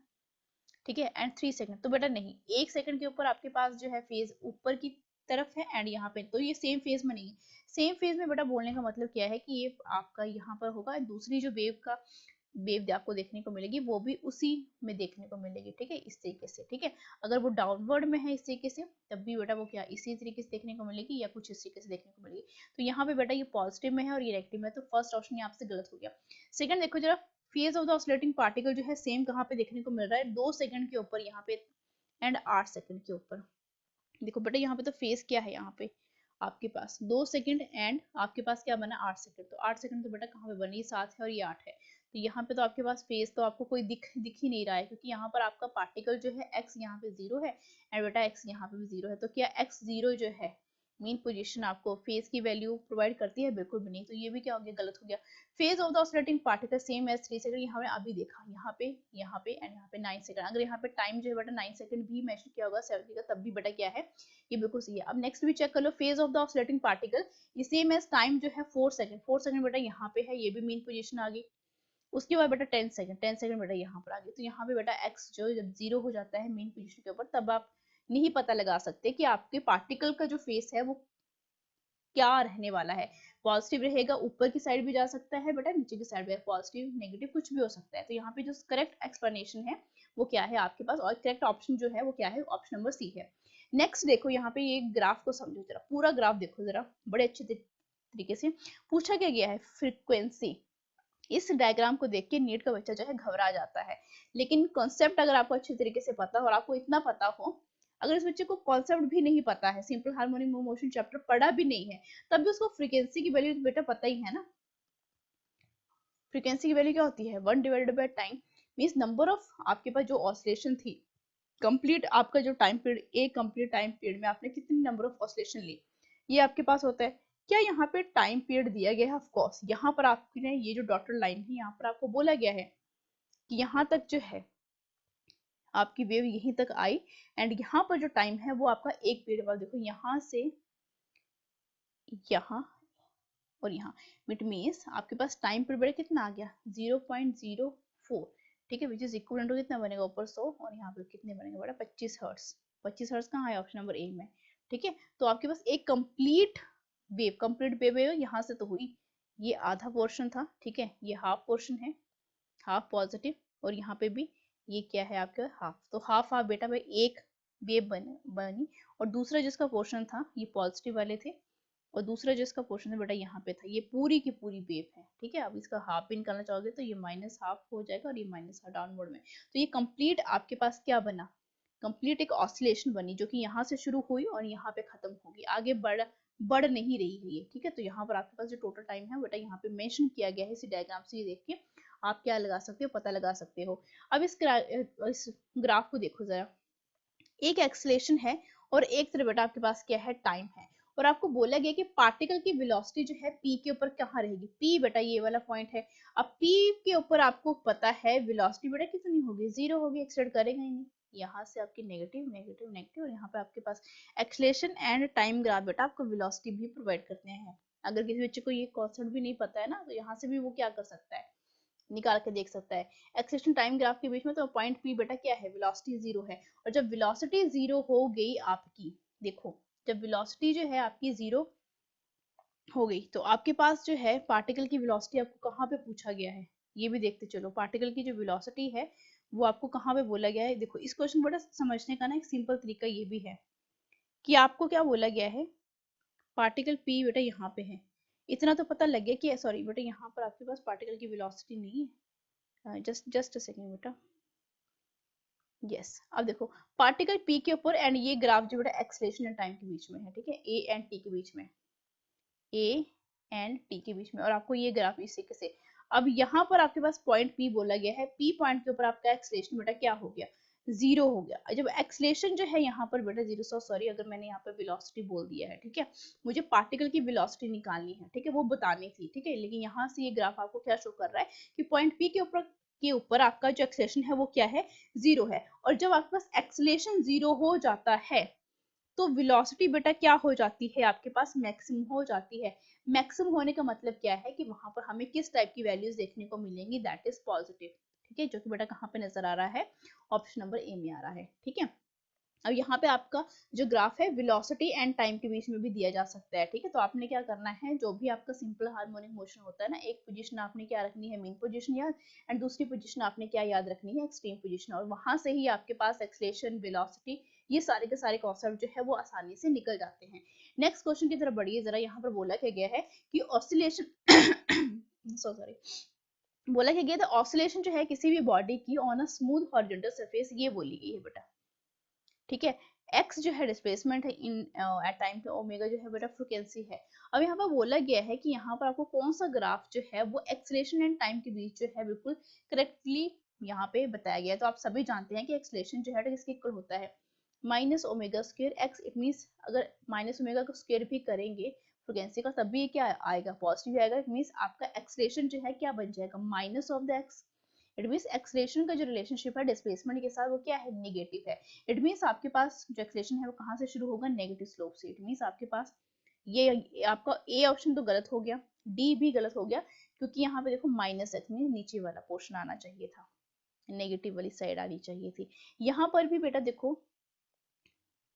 ठीक है, एंड 3 सेकंड। तो बेटा नहीं, 1 सेकंड के ऊपर आपके पास जो है फेज ऊपर की तरफ है, एंड यहाँ पे तो ये सेम फेज में नहीं है। सेम फेज में बेटा बोलने का मतलब क्या है कि ये आपका यहाँ पर होगा, दूसरी जो वेव का वेव आपको देखने को मिलेगी वो भी उसी में देखने को मिलेगी, ठीक है, इस तरीके से, ठीक है। अगर वो डाउनवर्ड में है इस तरीके से, तब भी बेटा वो क्या इसी तरीके से देखने को मिलेगी, या कुछ इस तरीके से देखने को मिलेगी। तो यहाँ पे बेटा ये पॉजिटिव में है और ये नेगेटिव में है, तो फर्स्ट ऑप्शन यहाँ से गलत हो गया। सेकंड देखो जरा, phase of the oscillating particle जो है सेम कहाँ पे देखने को मिल रहा है, 2 सेकंड के ऊपर यहाँ पे, एंड 8 सेकंड के ऊपर। देखो बेटा यहाँ पे तो फेज क्या है, यहाँ पे आपके पास 2 सेकंड, एंड आपके पास क्या बना 8 सेकंड। तो 8 सेकंड तो बेटा कहाँ पे बनी, 7 है और ये 8 है। तो यहाँ पे तो आपके पास फेज तो आपको कोई दिख ही नहीं रहा है, क्योंकि यहाँ पर आपका पार्टिकल जो है एक्स यहाँ पे 0 है, एंड बेटा एक्स यहाँ पे भी 0 है। तो क्या एक्स 0 जो है मीन पोजीशन आपको फेज की वैल्यू प्रोवाइड करती है, बिल्कुल भी नहीं। तो ये भी क्या हो गया, गलत हो गया। Phase of the oscillating particle same as 3 second, यहाँ पे अभी देखा, यहाँ पे एंड यहाँ पे 9 सेकंड। अगर यहाँ पे टाइम जो है बेटा 9 सेकंड भी मेंशन किया होगा 70 का, तब भी बेटा क्या है, ये बिल्कुल सही है। अब नेक्स्ट भी चेक कर लो, phase of the oscillating particle ये सेम एज टाइम जो है 4 सेकंड, 4 सेकंड बेटा यहाँ पे है, ये भी मीन पोजीशन आ गई। उसके बाद बेटा 10 सेकंड, 10 सेकंड बेटा यहाँ पर आ गई। तो यहाँ पे बेटा एक्स जो जब 0 हो जाता है मेन पोजीशन के ऊपर, तब आप नहीं पता लगा सकते कि आपके पार्टिकल का जो फेस है वो क्या रहने वाला है। पॉजिटिव रहेगा, ऊपर की साइड भी जा सकता है बेटा, नीचे की साइड भी, पॉजिटिव नेगेटिव कुछ भी हो सकता है। तो यहाँ पे जो करेक्ट एक्सप्लेनेशन है वो क्या है आपके पास, और करेक्ट ऑप्शन जो है वो क्या है, ऑप्शन नंबर सी है। नेक्स्ट देखो, यहाँ पे ये ग्राफ को समझो जरा, पूरा ग्राफ देखो जरा बड़े अच्छे तरीके से। पूछा क्या गया है, फ्रीक्वेंसी। इस डायग्राम को देख के नीट का बच्चा जो है घबरा जाता है, लेकिन कॉन्सेप्ट अगर आपको अच्छे तरीके से पता हो, और आपको इतना पता हो, अगर इस बच्चे को कॉन्सेप्ट भी नहीं पता है, सिंपल हार्मोनिक मोशन चैप्टर पढ़ा भी नहीं है, तब भी उसको फ्रीक्वेंसी की वैल्यू बेटा पता ही है ना। फ्रीक्वेंसी की वैल्यू क्या होती है, 1 divided by time, means number of आपके पास जो ऑसिलेशन थी कंप्लीट, आपका जो टाइम पीरियड, एक कंप्लीट टाइम पीरियड में आपने कितनी नंबर ऑफ ऑसिलेशन ली, ये आपके पास होता है। क्या यहाँ पे टाइम पीरियड दिया गया है, ऑफ कोर्स यहाँ पर आपने ये जो डॉटेड लाइन है, यहाँ पर आपको बोला गया है कि यहाँ तक जो है आपकी वेव यहीं तक आई, एंड यहाँ पर जो टाइम है वो आपका एक पीरियड वाला, देखो यहाँ से यहाँ और यहाँ, इट मीन्स आपके पास टाइम पीरियड कितना आ गया, 0.04, ठीक है, विच इज इक्वल टू कितना बनेगा ऊपर 100, और यहाँ पे कितने बनेगा बड़ा 25 हर्ट्ज। 25 हर्ट्ज कहाँ है, ऑप्शन नंबर ए में, ठीक है। तो आपके पास एक कंप्लीट वेव यहाँ से तो हुई, ये आधा पोर्शन था, ठीक है, ये हाफ पोर्शन है, हाफ पॉजिटिव, और यहाँ पे भी ये क्या है आपका हाफ। तो हाफ हाफ बेटा भाई एक वेव बनी, और दूसरा जिसका पोर्शन था ये पॉजिटिव वाले थे, और दूसरा जिसका पोर्शन है बेटा यहाँ पे था, ये पूरी की पूरी वेव है, ठीक है। अब इसका हाफ भी निकालना चाहोगे तो ये माइनस हाफ हो जाएगा, और ये माइनस हाफ डाउनवर्ड में। तो ये कंप्लीट आपके पास क्या बना, कंप्लीट एक ऑसिलेशन बनी, जो कि यहाँ से शुरू हुई और यहाँ पे खत्म होगी, आगे बढ़ नहीं रही है ये, ठीक है। तो यहाँ पर आपके पास जो टोटल टाइम है बेटा यहाँ पे मेंशन किया गया है, इसी डायग्राम से ये देख के आप क्या लगा सकते हो, पता लगा सकते हो। अब इस ग्राफ को देखो जरा, एक एक्सेलेरेशन है और एक तरफ बेटा आपके पास क्या है, टाइम है, और आपको बोला गया कि पार्टिकल की वेलोसिटी जो है पी के ऊपर कहाँ रहेगी, पी बेटा ये वाला पॉइंट है। अब पी के ऊपर आपको पता है वेलोसिटी बेटा कितनी होगी, 0 होगी, एक्सेलरेट करेगा ही नहीं। यहाँ से आपकी नेगेटिव नेगेटिव नेगेटिव, और यहाँ पे आपके पास एक्सेलरेशन एंड टाइम ग्राफ बेटा आपको वेलोसिटी भी प्रोवाइड करते हैं। अगर किसी बच्चे को ये कॉन्सेप्ट भी नहीं पता है ना, तो यहाँ से भी वो क्या कर सकता है, निकाल के देख सकता है। एक्सेलरेशन टाइम ग्राफ के बीच में तो पॉइंट पी बेटा क्या है, वेलोसिटी 0 है, और जब वेलोसिटी 0 हो गई आपकी, देखो जब वेलोसिटी जो है आपकी 0 हो गई, तो आपके पास जो है पार्टिकल की वेलोसिटी आपको कहाँ पे पूछा गया है, ये भी देखते चलो। पार्टिकल की जो वेलोसिटी है वो आपको कहाँ पे बोला गया है, देखो इस क्वेश्चन बड़ा समझने का ना एक सिंपल तरीका ये भी है कि आपको क्या बोला गया है, पार्टिकल पी बेटा यहाँ पे है, इतना तो पता लग गया कि सॉरी बेटा यहाँ पर आपके पास पार्टिकल की वेलोसिटी नहीं है, जस्ट अ सेकंड बेटा। यस अब देखो पार्टिकल पी के ऊपर एंड ये ग्राफ जो बेटा एक्सेलरेशन एंड टाइम के बीच में है, ठीक है, ए एंड टी के बीच में, ए एंड टी के बीच में, और आपको ये ग्राफ इस तरीके से। अब यहाँ पर आपके पास पॉइंट पी बोला गया है, पी पॉइंट के ऊपर आपका एक्सेलरेशन बेटा क्या हो गया, जीरो हो गया। जब एक्सेलरेशन जो है यहाँ पर बेटा जीरो, सॉरी अगर मैंने यहाँ पर वेलोसिटी बोल दिया है, ठीक है, मुझे पार्टिकल की वेलोसिटी निकालनी है, ठीक है, वो बतानी थी, ठीक है, लेकिन यहाँ से ये ग्राफ आपको क्या शो कर रहा है कि पॉइंट पी के ऊपर आपका जो एक्सेलरेशन है वो क्या है, जीरो है। और जब आपके पास एक्सेलरेशन जीरो हो जाता है तो वेलोसिटी बेटा क्या हो जाती है, आपके पास मैक्सिमम हो जाती है। मैक्सिमम होने का मतलब क्या है कि वहां पर हमें किस टाइप की वैल्यूज देखने को मिलेंगी, दैट इज पॉजिटिव, ठीक है, जो कि बेटा कहाँ पे नजर आ रहा है, ऑप्शन नंबर ए में आ रहा है, ठीक है। अब यहाँ पे आपका जो ग्राफ है वेलोसिटी एंड टाइम के बीच में भी दिया जा सकता है, ठीक है, तो आपने क्या करना है, जो भी आपका सिंपल हार्मोनिक मोशन होता है ना, एक पोजीशन आपने क्या रखनी है, मीन पोजीशन याद, एंड दूसरी पोजीशन आपने क्या याद रखनी है, एक्सट्रीम पोजीशन, और वहां से ही आपके पास एक्सेलरेशन, वेलोसिटी, ये सारे के सारे कॉन्सेप्ट जो है वो आसानी से निकल जाते हैं। नेक्स्ट क्वेश्चन की तरफ बढ़िए जरा। यहाँ पर बोला क्या गया है कि ऑसिलेशन सॉरी बोला क्या गया था, ऑसिलेशन जो है किसी भी बॉडी की on a smooth horizontal surface, ये बोली गई है बेटा, ठीक है। एक्स जो है डिस्प्लेसमेंट है इन एट टाइम पे, ओमेगा जो है बेटा फ्रीक्वेंसी है। अब यहाँ पर बोला गया है कि यहाँ पर आपको कौन सा ग्राफ जो है वो एक्सेलरेशन एंड टाइम के बीच जो है बिल्कुल करेक्टली यहाँ पे बताया गया है। तो आप सभी जानते हैं कि एक्सेलरेशन जो है किसके इक्वल होता है, minus omega square x. It means अगर माइनस ओमेगा का स्क्वायर भी करेंगे फ्रीक्वेंसी का तब भी क्या आएगा, पॉजिटिव आएगा। इट मीन्स आपका एक्सेलरेशन जो है क्या बन जाएगा, minus of the x. It means acceleration का जो रिलेशनशिप है डिस्प्लेसमेंट के साथ वो क्या है, नेगेटिव है। इट मीन्स आपके पास जो एक्सेलरेशन है वो कहाँ से शुरू होगा, नेगेटिव स्लोप से। इट मीन्स आपके पास ये आपका ए ऑप्शन तो गलत हो गया, डी भी गलत हो गया, क्योंकि यहाँ पे देखो माइनस एक्स में नीचे वाला पोर्शन आना चाहिए था, नेगेटिव वाली साइड आनी चाहिए थी। यहाँ पर भी बेटा देखो,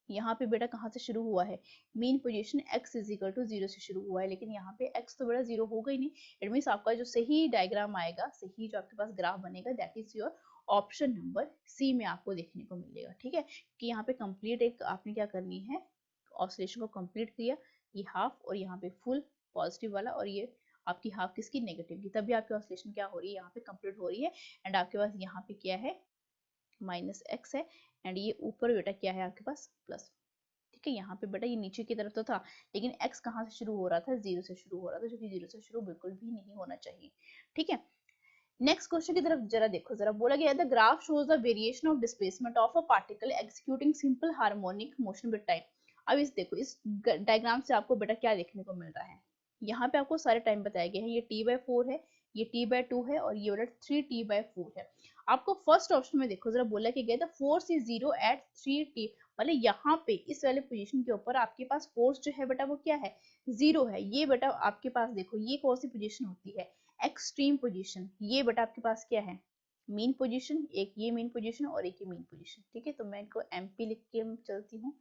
यहाँ पे बेटा कहाँ से शुरू हुआ है, mean position x is equal to 0 से शुरू हुआ है, लेकिन यहाँ पे x तो बेटा 0 होगा ही नहीं। इट मीन्स आपका जो सही डायग्राम आएगा, सही जो आपके पास ग्राफ बनेगा, that is your option number C में आपको देखने को मिलेगा, ठीक है। कि यहाँ पे कंप्लीट एक आपने क्या करनी है, ऑसिलेशन को कंप्लीट किया, ये हाफ और यहाँ पे फुल पॉजिटिव वाला, और ये आपकी हाफ किसकी, नेगेटिव की, तभी आपकी ऑसिलेशन क्या हो रही है, यहाँ पे कंप्लीट हो रही है। एंड आपके पास यहाँ पे क्या है, माइनस एक्स है, एंड ये ऊपर बेटा क्या है आपके पास, प्लस, ठीक है। यहाँ पे बेटा ये नीचे की तरफ तो था, लेकिन x कहाँ से शुरू हो रहा था, 0 से शुरू हो रहा था, जो कि 0 से शुरू बिल्कुल भी नहीं होना चाहिए, ठीक है। नेक्स्ट क्वेश्चन की तरफ जरा देखो, जरा बोला गया the graph shows the variation of displacement of a particle executing simple harmonic motion with time. अब इस देखो, इस डायग्राम से आपको बेटा क्या देखने को मिल रहा है, यहाँ पे आपको सारे टाइम बताए गए हैं, ये t/4 है, ये t/2 है, और ये बेटा 3t/4 है। आपको फर्स्ट ऑप्शन में देखो जरा, बोला कि गया था फोर्स इज 0 एट 3t, मतलब यहाँ पे इस वाले पोजीशन के ऊपर आपके पास फोर्स जो है बेटा वो क्या है, 0 है। ये बेटा आपके पास देखो ये कौन सी पोजीशन होती है, एक्सट्रीम पोजीशन। ये बेटा आपके पास क्या है, मीन पोजीशन, एक ये मीन पोजीशन और एक ये मीन पोजीशन, ठीक है। तो मैं इनको MP लिख के चलती हूँ,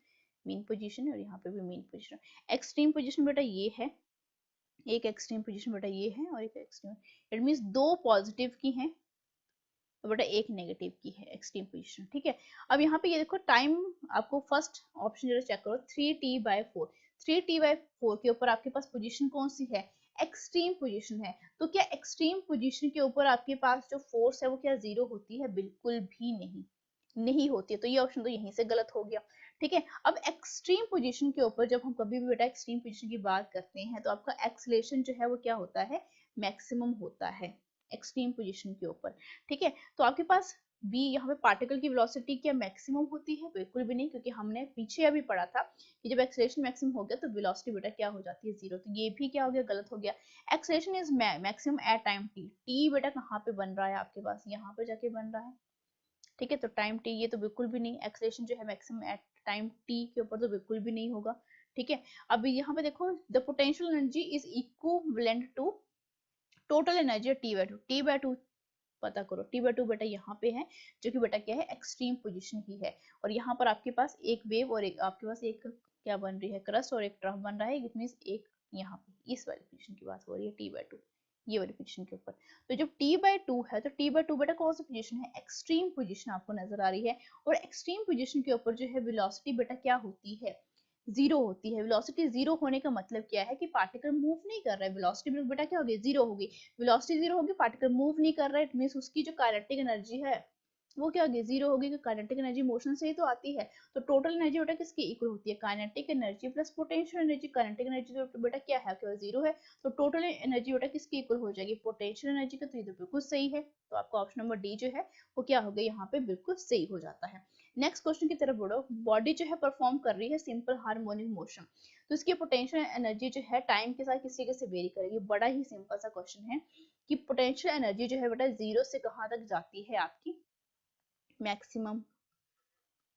मीन पोजीशन, और यहाँ पे भी मीन पोजीशन। एक्सट्रीम पोजीशन बेटा ये है, एक एक्सट्रीम पोजीशन बेटा ये है, और एक एक्सट्रीम, इट मींस दो पॉजिटिव की हैं तो बेटा एक नेगेटिव की है एक्सट्रीम पोजीशन, ठीक है। अब यहाँ पे ये देखो टाइम, आपको फर्स्ट ऑप्शन जो चेक करो, 3t/4, 3t/4 के ऊपर आपके पास पोजीशन कौन सी है, एक्सट्रीम पोजीशन है। तो क्या एक्सट्रीम पोजीशन के ऊपर आपके पास जो फोर्स है वो क्या 0 होती है, बिल्कुल भी नहीं होती है। तो ये ऑप्शन तो यहीं से गलत हो गया, ठीक है। अब एक्सट्रीम पोजीशन के ऊपर जब हम कभी भी बेटा एक्सट्रीम पोजीशन की बात करते हैं तो आपका एक्सेलरेशन जो है वो क्या होता है, मैक्सिमम होता है एक्सट्रीम पोजीशन के ऊपर, ठीक है। तो आपके पास बी यहाँ पे पार्टिकल की वेलोसिटी क्या मैक्सिमम होती है, बिल्कुल भी नहीं, क्योंकि हमने पीछे अभी पढ़ा था कि जब एक्सेलरेशन मैक्सिमम हो गया तो वेलोसिटी बेटा क्या हो जाती है, 0। तो ये भी क्या हो गया, गलत हो गया। Acceleration is maximum at time t बेटा कहाँ पे बन रहा है आपके पास, यहाँ पे जाके बन रहा है, ठीक है। तो टाइम टी ये तो बिल्कुल भी नहीं, एक्सेलरेशन जो है मैक्सिमम एट टाइम टी के ऊपर तो बिल्कुल भी नहीं होगा, ठीक है। अब यहाँ पे देखो the potential energy is equivalent to total energy t/2 पता करो, t/2 बेटा यहाँ पे है, जो कि बेटा क्या है, एक्सट्रीम पोजीशन ही है। और यहाँ पर आपके पास एक वेव और एक आपके पास एक क्या बन रही है, क्रस्ट और एक ट्रफ बन रहा है, इट मींस एक यहाँ पे इस वाली पोजीशन की बात हो रही है, t/2 ये वाली पोजीशन के ऊपर। तो जब t/2 है तो t/2 बेटा कौन सी पोजीशन है, एक्सट्रीम पोजीशन आपको नजर आ रही है। और एक्सट्रीम पोजीशन के ऊपर जो है वेलोसिटी बेटा क्या होती है, जीरो होती है। वेलोसिटी जीरो होने का मतलब क्या है कि पार्टिकल मूव नहीं कर रहा है। वेलोसिटी में बेटा क्या होगी, जीरो होगी। वेलोसिटी जीरो होगी, पार्टिकल मूव नहीं कर रहा है, इट मींस उसकी जो काइनेटिक एनर्जी है वो क्या होगी, जीरो होगी, क्योंकि काइनेटिक एनर्जी मोशन से ही तो आती है। तो टोटल एनर्जी बेटा किसकी इक्वल होती है, kinetic energy plus potential energy. Kinetic energy तो बेटा क्या है, केवल जीरो है, तो टोटल एनर्जी बेटा किसकी इक्वल हो जाएगी, पोटेंशियल एनर्जी का। तो ये तो बिल्कुल सही है, तो आपका ऑप्शन नंबर डी जो है वो क्या हो गया, यहाँ पे बिल्कुल सही हो जाता है। नेक्स्ट क्वेश्चन की तरफ बढ़ो। बॉडी जो है परफॉर्म कर रही है सिंपल हार्मोनिक मोशन, तो इसकी पोटेंशियल एनर्जी जो है टाइम के साथ किस तरीके से वेरी करेगी। बड़ा ही सिंपल सा क्वेश्चन है कि पोटेंशियल एनर्जी जो है बेटा जीरो से कहाँ तक जाती है, आपकी मैक्सिमम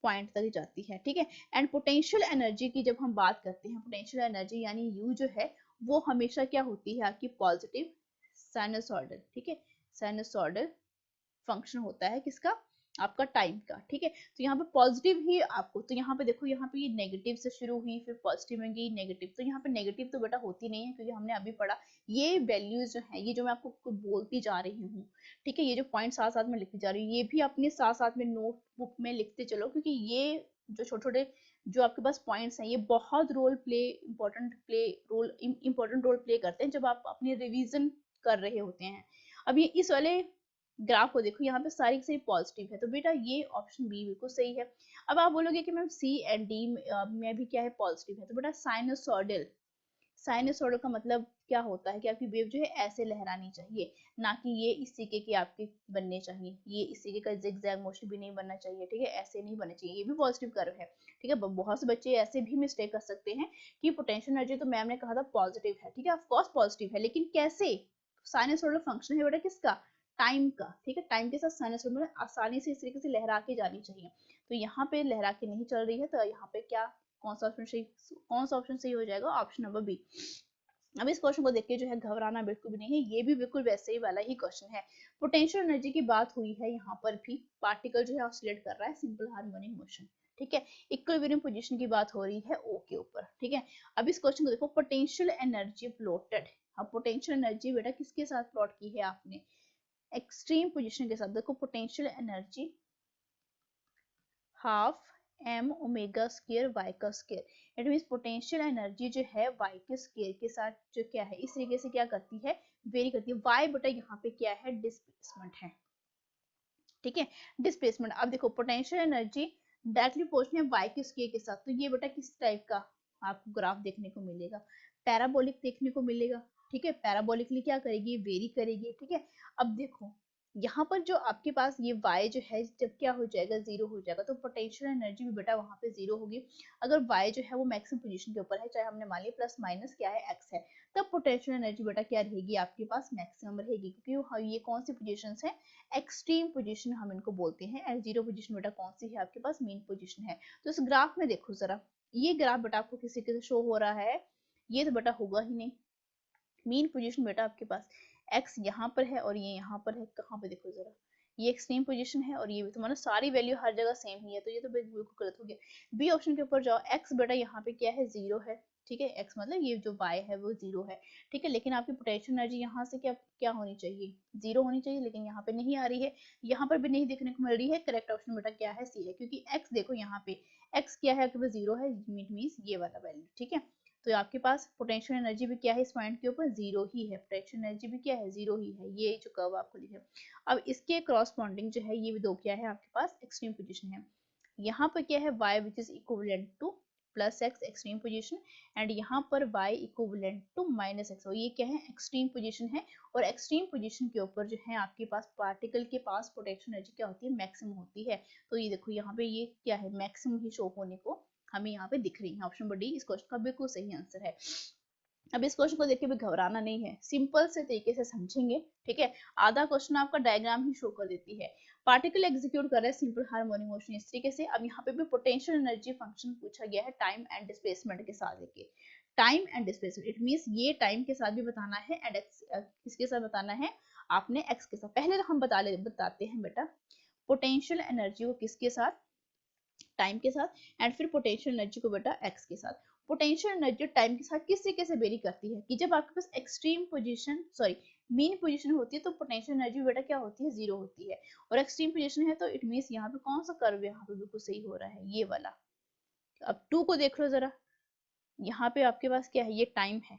पॉइंट तक जाती है, ठीक है। एंड पोटेंशियल एनर्जी की जब हम बात करते हैं, पोटेंशियल एनर्जी यानी यू जो है वो हमेशा क्या होती है, आपकी पॉजिटिव साइनसॉइडल, ठीक है। साइनसॉइडल फंक्शन होता है किसका, आपका टाइम का, ठीक है। तो यहाँ पे पॉजिटिव ही आपको, तो यहाँ पे देखो, यहाँ पे ये नेगेटिव से शुरू हुई, फिर पॉजिटिव में गई नेगेटिव, तो यहाँ पे नेगेटिव तो बेटा होती नहीं है, क्योंकि हमने अभी पढ़ा ये वैल्यूज जो है, ये जो मैं आपको बोलती जा रही हूँ, ठीक है, ये जो पॉइंट साथ साथ में लिखती जा रही हूँ, ये भी अपने साथ साथ में नोटबुक में लिखते चलो, क्योंकि ये जो छोटे छोटे जो आपके पास पॉइंट्स हैं, ये बहुत इंपॉर्टेंट रोल प्ले करते हैं जब आप अपनी रिवीजन कर रहे होते हैं। अब ये इस वाले ग्राफ को देखो, यहाँ पे सारी की सारी पॉजिटिव है, तो बेटा ये ऑप्शन बी बिल्कुल सही है। अब आप बोलोगे कि मैम सी एंड डी में भी क्या है, पॉजिटिव है, तो बेटा साइनोसॉइडल, साइनोसॉइडल का मतलब क्या होता है कि आपकी वेव जो है ऐसे लहरानी चाहिए, ना कि ये इस तरीके के आपके बनने चाहिए, ये इस तरीके का जिगजैग मोशन भी नहीं बनना चाहिए, ठीक है, ऐसे नहीं बनना चाहिए, ये भी पॉजिटिव कर्व है, ठीक है। बहुत से बच्चे ऐसे भी मिस्टेक कर सकते हैं कि पोटेंशियल एनर्जी तो मैम ने कहा था पॉजिटिव है, ठीक है, ऑफ कोर्स पॉजिटिव है, लेकिन कैसे, साइनोसॉइडल फंक्शन है बेटा किसका, टाइम का, ठीक है। टाइम के साथ साइनोसॉइडल आसानी से इस तरीके से लहरा के जानी चाहिए, तो यहाँ पे लहरा के नहीं चल रही है, तो यहाँ पे क्या, कौन सा ऑप्शन सही हो जाएगा, ऑप्शन नंबर बी। अब इस क्वेश्चन को देख के जो है घबराना बिल्कुल भी नहीं है, ये भी बिल्कुल वैसे ही वाला ही क्वेश्चन है। पोटेंशियल एनर्जी की बात हुई है, यहाँ पर भी पार्टिकल जो है ऑसिलेट कर रहा है सिंपल हार्मोनिक मोशन, ठीक है। इक्विलिब्रियम पोजीशन की बात हो रही है ओ के ऊपर, ठीक है। अब इस क्वेश्चन को देखो, पोटेंशियल एनर्जी प्लॉटेड। अब पोटेंशियल एनर्जी बेटा किसके साथ प्लॉट की है आपने, एक्सट्रीम पोजीशन के साथ। देखो potential energy half m omega square y का square, it means potential energy जो है वाई के स्क्वायर के साथ जो क्या है इस तरीके से क्या करती है, वेरी करती है। वाई बेटा यहाँ पे क्या है, डिस्प्लेसमेंट है, ठीक है, डिस्प्लेसमेंट। अब देखो पोटेंशियल एनर्जी डायरेक्टली प्रोपोर्शनल है वाई के स्क्वायर के साथ, तो ये बेटा किस टाइप का आपको ग्राफ देखने को मिलेगा, पैराबोलिक देखने को मिलेगा, ठीक है। पैराबोलिकली क्या करेगी, वेरी करेगी, ठीक है। अब देखो यहाँ पर जो आपके पास ये y जो है जब क्या हो जाएगा, जीरो हो जाएगा, तो पोटेंशियल एनर्जी भी बेटा वहां पे जीरो होगी। अगर y जो है वो मैक्सिमम पोजीशन के ऊपर है, चाहे हमने मान लिया प्लस माइनस क्या है x है, तब पोटेंशियल एनर्जी बेटा क्या रहेगी आपके पास, मैक्सिमम रहेगी, क्योंकि ये कौन सी पोजीशन है, एक्सट्रीम पोजीशन हम इनको बोलते हैं। एंड जीरो पोजीशन बेटा कौन सी है आपके पास, मेन पोजीशन है। तो इस ग्राफ में देखो जरा, ये ग्राफ बेटा आपको किसी के शो हो रहा है, ये तो बेटा होगा ही नहीं। मीन पोजीशन बेटा आपके पास x यहाँ पर है और ये यहाँ पर है, कहाँ पे देखो जरा, ये एक्सट्रीम पोजीशन है और ये भी, तो मतलब सारी वैल्यू हर जगह सेम ही है, तो ये तो बिल्कुल गलत हो गया। बी ऑप्शन के ऊपर जाओ, x बेटा यहाँ पे क्या है, जीरो है, ठीक है, x मतलब ये जो y है वो जीरो है, ठीक है। लेकिन आपकी पोटेंशियल एनर्जी यहाँ से क्या क्या होनी चाहिए, जीरो होनी चाहिए, लेकिन यहाँ पे नहीं आ रही है, यहाँ पर भी नहीं देखने को मिल रही है। करेक्ट ऑप्शन बेटा क्या है, सी है, क्योंकि x देखो यहाँ पे x क्या है आपके पास, जीरो है, मीन्स ये वाला वैल्यू, ठीक है। तो आपके पास पोटेंशियल एनर्जी भी क्या है, इस पॉइंट के ऊपर जीरो ही है, पोटेंशियल एनर्जी भी क्या है, जीरो ही है, ये जो कर्व आपको दिख रहा है। अब इसके क्रॉसपॉन्डिंग जो है ये भी दो क्या है आपके पास, एक्सट्रीम पोजीशन है। यहाँ पर क्या है, y which is equivalent to plus x, extreme position, and यहाँ पर y equivalent to minus x, ये क्या है, एक्सट्रीम पोजीशन है। और एक्सट्रीम पोजीशन के ऊपर जो है आपके पास पार्टिकल के पास पोटेंशियल एनर्जी क्या होती है, मैक्सिमम होती है। तो ये देखो यहाँ पे ये क्या है, मैक्सिमम ही शो होने को हमें यहाँ पे दिख रही है। ऑप्शन नंबर डी इस क्वेश्चन का बिल्कुल सही आंसर है। अब इस क्वेश्चन को देख के भी घबराना नहीं है, सिंपल से तरीके से समझेंगे, ठीक है। आधा क्वेश्चन आपका डायग्राम ही शो कर देती है। पार्टिकल एग्जीक्यूट कर रहा है सिंपल हार्मोनिक मोशन इस तरीके से। अब यहाँ पे भी पोटेंशियल एनर्जी फंक्शन पूछा गया है टाइम एंड डिस्प्लेसमेंट के साथ लेके, time and displacement, it means ये टाइम के साथ भी बताना है एंड किसके साथ बताना है आपने, एक्स के साथ। पहले तो हम बताते हैं बेटा पोटेंशियल एनर्जी को किसके साथ, टाइम के साथ, एंड फिर पोटेंशियल एनर्जी को बेटा एक्स के साथ। पोटेंशियल एनर्जी टाइम के साथ किस तरीके से वेरी करती है कि जब आपके पास extreme position sorry mean position होती है तो पोटेंशियल एनर्जी बेटा क्या होती है, जीरो होती है। और एक्सट्रीम पोजीशन है तो इट मींस यहाँ पे कौन सा कर्व यहाँ पे बिल्कुल सही हो रहा है, ये वाला। अब टू को देख लो जरा, यहाँ पे आपके पास क्या है, ये टाइम है,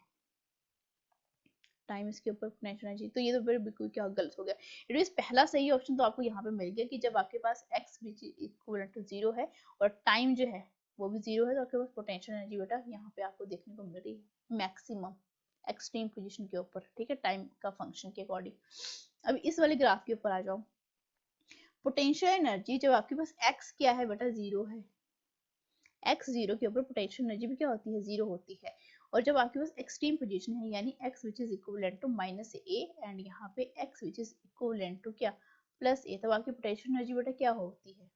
टाइम इसके ऊपर पोटेंशियल एनर्जी, तो ये तो बिल्कुल क्या गलत हो गया। इट मींस पहला सही ऑप्शन तो आपको यहाँ पे मिल गया कि जब आपके पास x इक्वलेंट टू 0 है और टाइम जो है वो भी 0 है, तो आपके पास पोटेंशियल एनर्जी बेटा यहाँ पे आपको देखने को मिल रही है मैक्सिमम एक्सट्रीम पोजीशन के ऊपर, ठीक है, टाइम का फंक्शन के अकॉर्डिंग। अब इस वाले ग्राफ के ऊपर आ जाओ। पोटेंशियल एनर्जी जब आपके पास x क्या है बेटा, 0 है, x 0 के ऊपर पोटेंशियल एनर्जी भी क्या होती है, 0 होती है। और जब आपके पास एक्सट्रीम पोजीशन है यानी x which is equivalent to minus a and यहाँ पे x which is equivalent to क्या, प्लस ए, तब आपकी पोटेंशियल एनर्जी बेटा क्या होती है,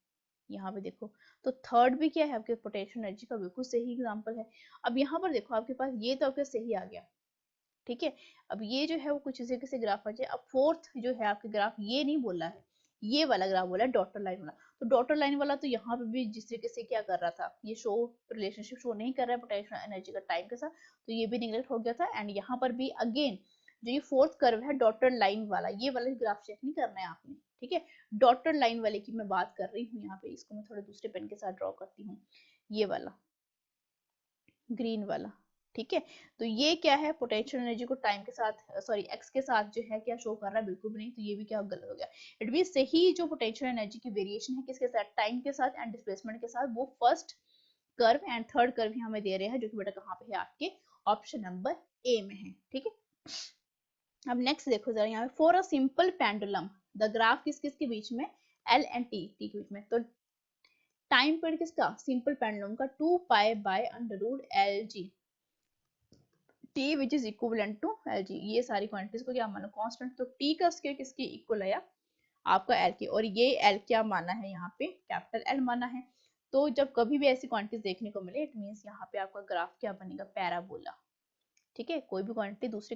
यहाँ पे देखो। तो थर्ड भी क्या है आपके पोटेंशियल एनर्जी का बिल्कुल सही एग्जांपल है। अब यहाँ पर देखो आपके पास ये तो आपका सही आ गया, ठीक है। अब ये जो है वो कुछ इसी से ग्राफ आ जाए। अब फोर्थ जो है आपके ग्राफ ये नहीं बोला है, ये वाला ग्राफ बोला है डॉटर लाइन वाला। तो डॉटर लाइन वाला तो यहाँ पे भी जिस तरीके से क्या कर रहा था, ये शो रिलेशनशिप शो नहीं कर रहा है पोटेंशियल एनर्जी का टाइम के साथ, तो ये भी निगलेक्ट हो गया था। एंड यहाँ पर भी अगेन जो ये फोर्थ कर्व है डॉटर लाइन वाला, ये वाला ग्राफ चेक नहीं करना है आपने, ठीक है। डॉटर लाइन वाले की मैं बात कर रही हूँ यहाँ पे, इसको मैं थोड़े दूसरे पेन के साथ ड्रॉ करती हूँ, ये वाला ग्रीन वाला, ठीक है। तो ये क्या है, पोटेंशियल एनर्जी को टाइम के साथ सॉरी एक्स के साथ जो है क्या शो कर रहा है, बिल्कुल भी नहीं, तो ये भी क्या गलत हो गया। इट मीन सही जो पोटेंशियल एनर्जी की वेरिएशन है किसके साथ, टाइम के साथ एंड डिस्प्लेसमेंट के साथ, वो first curve and third curve हमें दे रहे हैं, जो कि बेटा कहाँ पे है, आपके ऑप्शन नंबर ए में है, ठीक है। अब नेक्स्ट देखो जरा यहाँ पे, for a simple pendulum the graph किस किस के बीच में, एल एंड टी के बीच में। तो टाइम पीरियड किसका, सिंपल पेंडुलम का 2 pi by under root l g t which is equivalent to l g. ये सारी क्वांटिटीज को क्या मानो, कांस्टेंट। तो टी का स्क्वायर किसके इक्वल आया, आपका एल के, और ये एल क्या माना है यहाँ पे, कैपिटल एल माना है। तो जब कभी भी ऐसी क्वांटिटीज देखने को मिले, इट मींस यहाँ पे आपका ग्राफ क्या बनेगा, पैराबोला, ठीक है। कोई भी क्वांटिटी दूसरे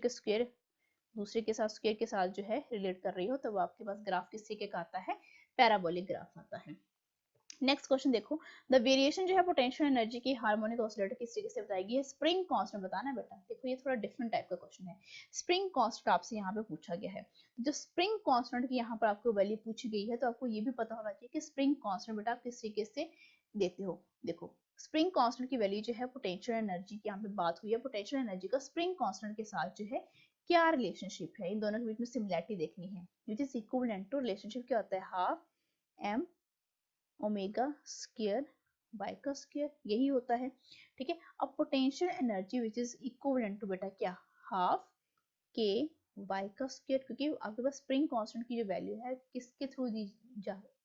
के साथ स्क्वायर के साथ जो है रिलेट कर रही हो, तो आपके पास ग्राफ किससे क्या आता है, पैराबोलिक ग्राफ आता है। नेक्स्ट क्वेश्चन देखो, द वेरिएशन जो है पोटेंशियल एनर्जी की हार्मोनिक ऑसिलेटर किस तरीके से बताएगी, स्प्रिंग कांस्टेंट बताना है बेटा। देखो ये थोड़ा डिफरेंट टाइप का क्वेश्चन है, स्प्रिंग कांस्टेंट आपसे यहाँ पे पूछा गया है। जो स्प्रिंग कांस्टेंट की यहाँ पर आपको वैल्यू पूछी गई है, तो आपको ये भी पता होना चाहिए कि स्प्रिंग कांस्टेंट बेटा आप किस तरीके से देते हो। देखो स्प्रिंग कांस्टेंट की वैल्यू जो है पोटेंशियल एनर्जी की यहाँ पे बात हुई है, पोटेंशियल एनर्जी का स्प्रिंग कांस्टेंट के साथ जो है क्या रिलेशनशिप है, इन दोनों के बीच में सिमिलैरिटी देखनी है, which is equivalent to relationship क्या होता है, half m omega square y का स्क्वायर, यही होता है, ठीक है। अब potential energy which is equivalent to बेटा क्या, हाफ के वाई का स्क्वायर, क्योंकि आपके पास स्प्रिंग कांस्टेंट की जो वैल्यू है किसके थ्रू दी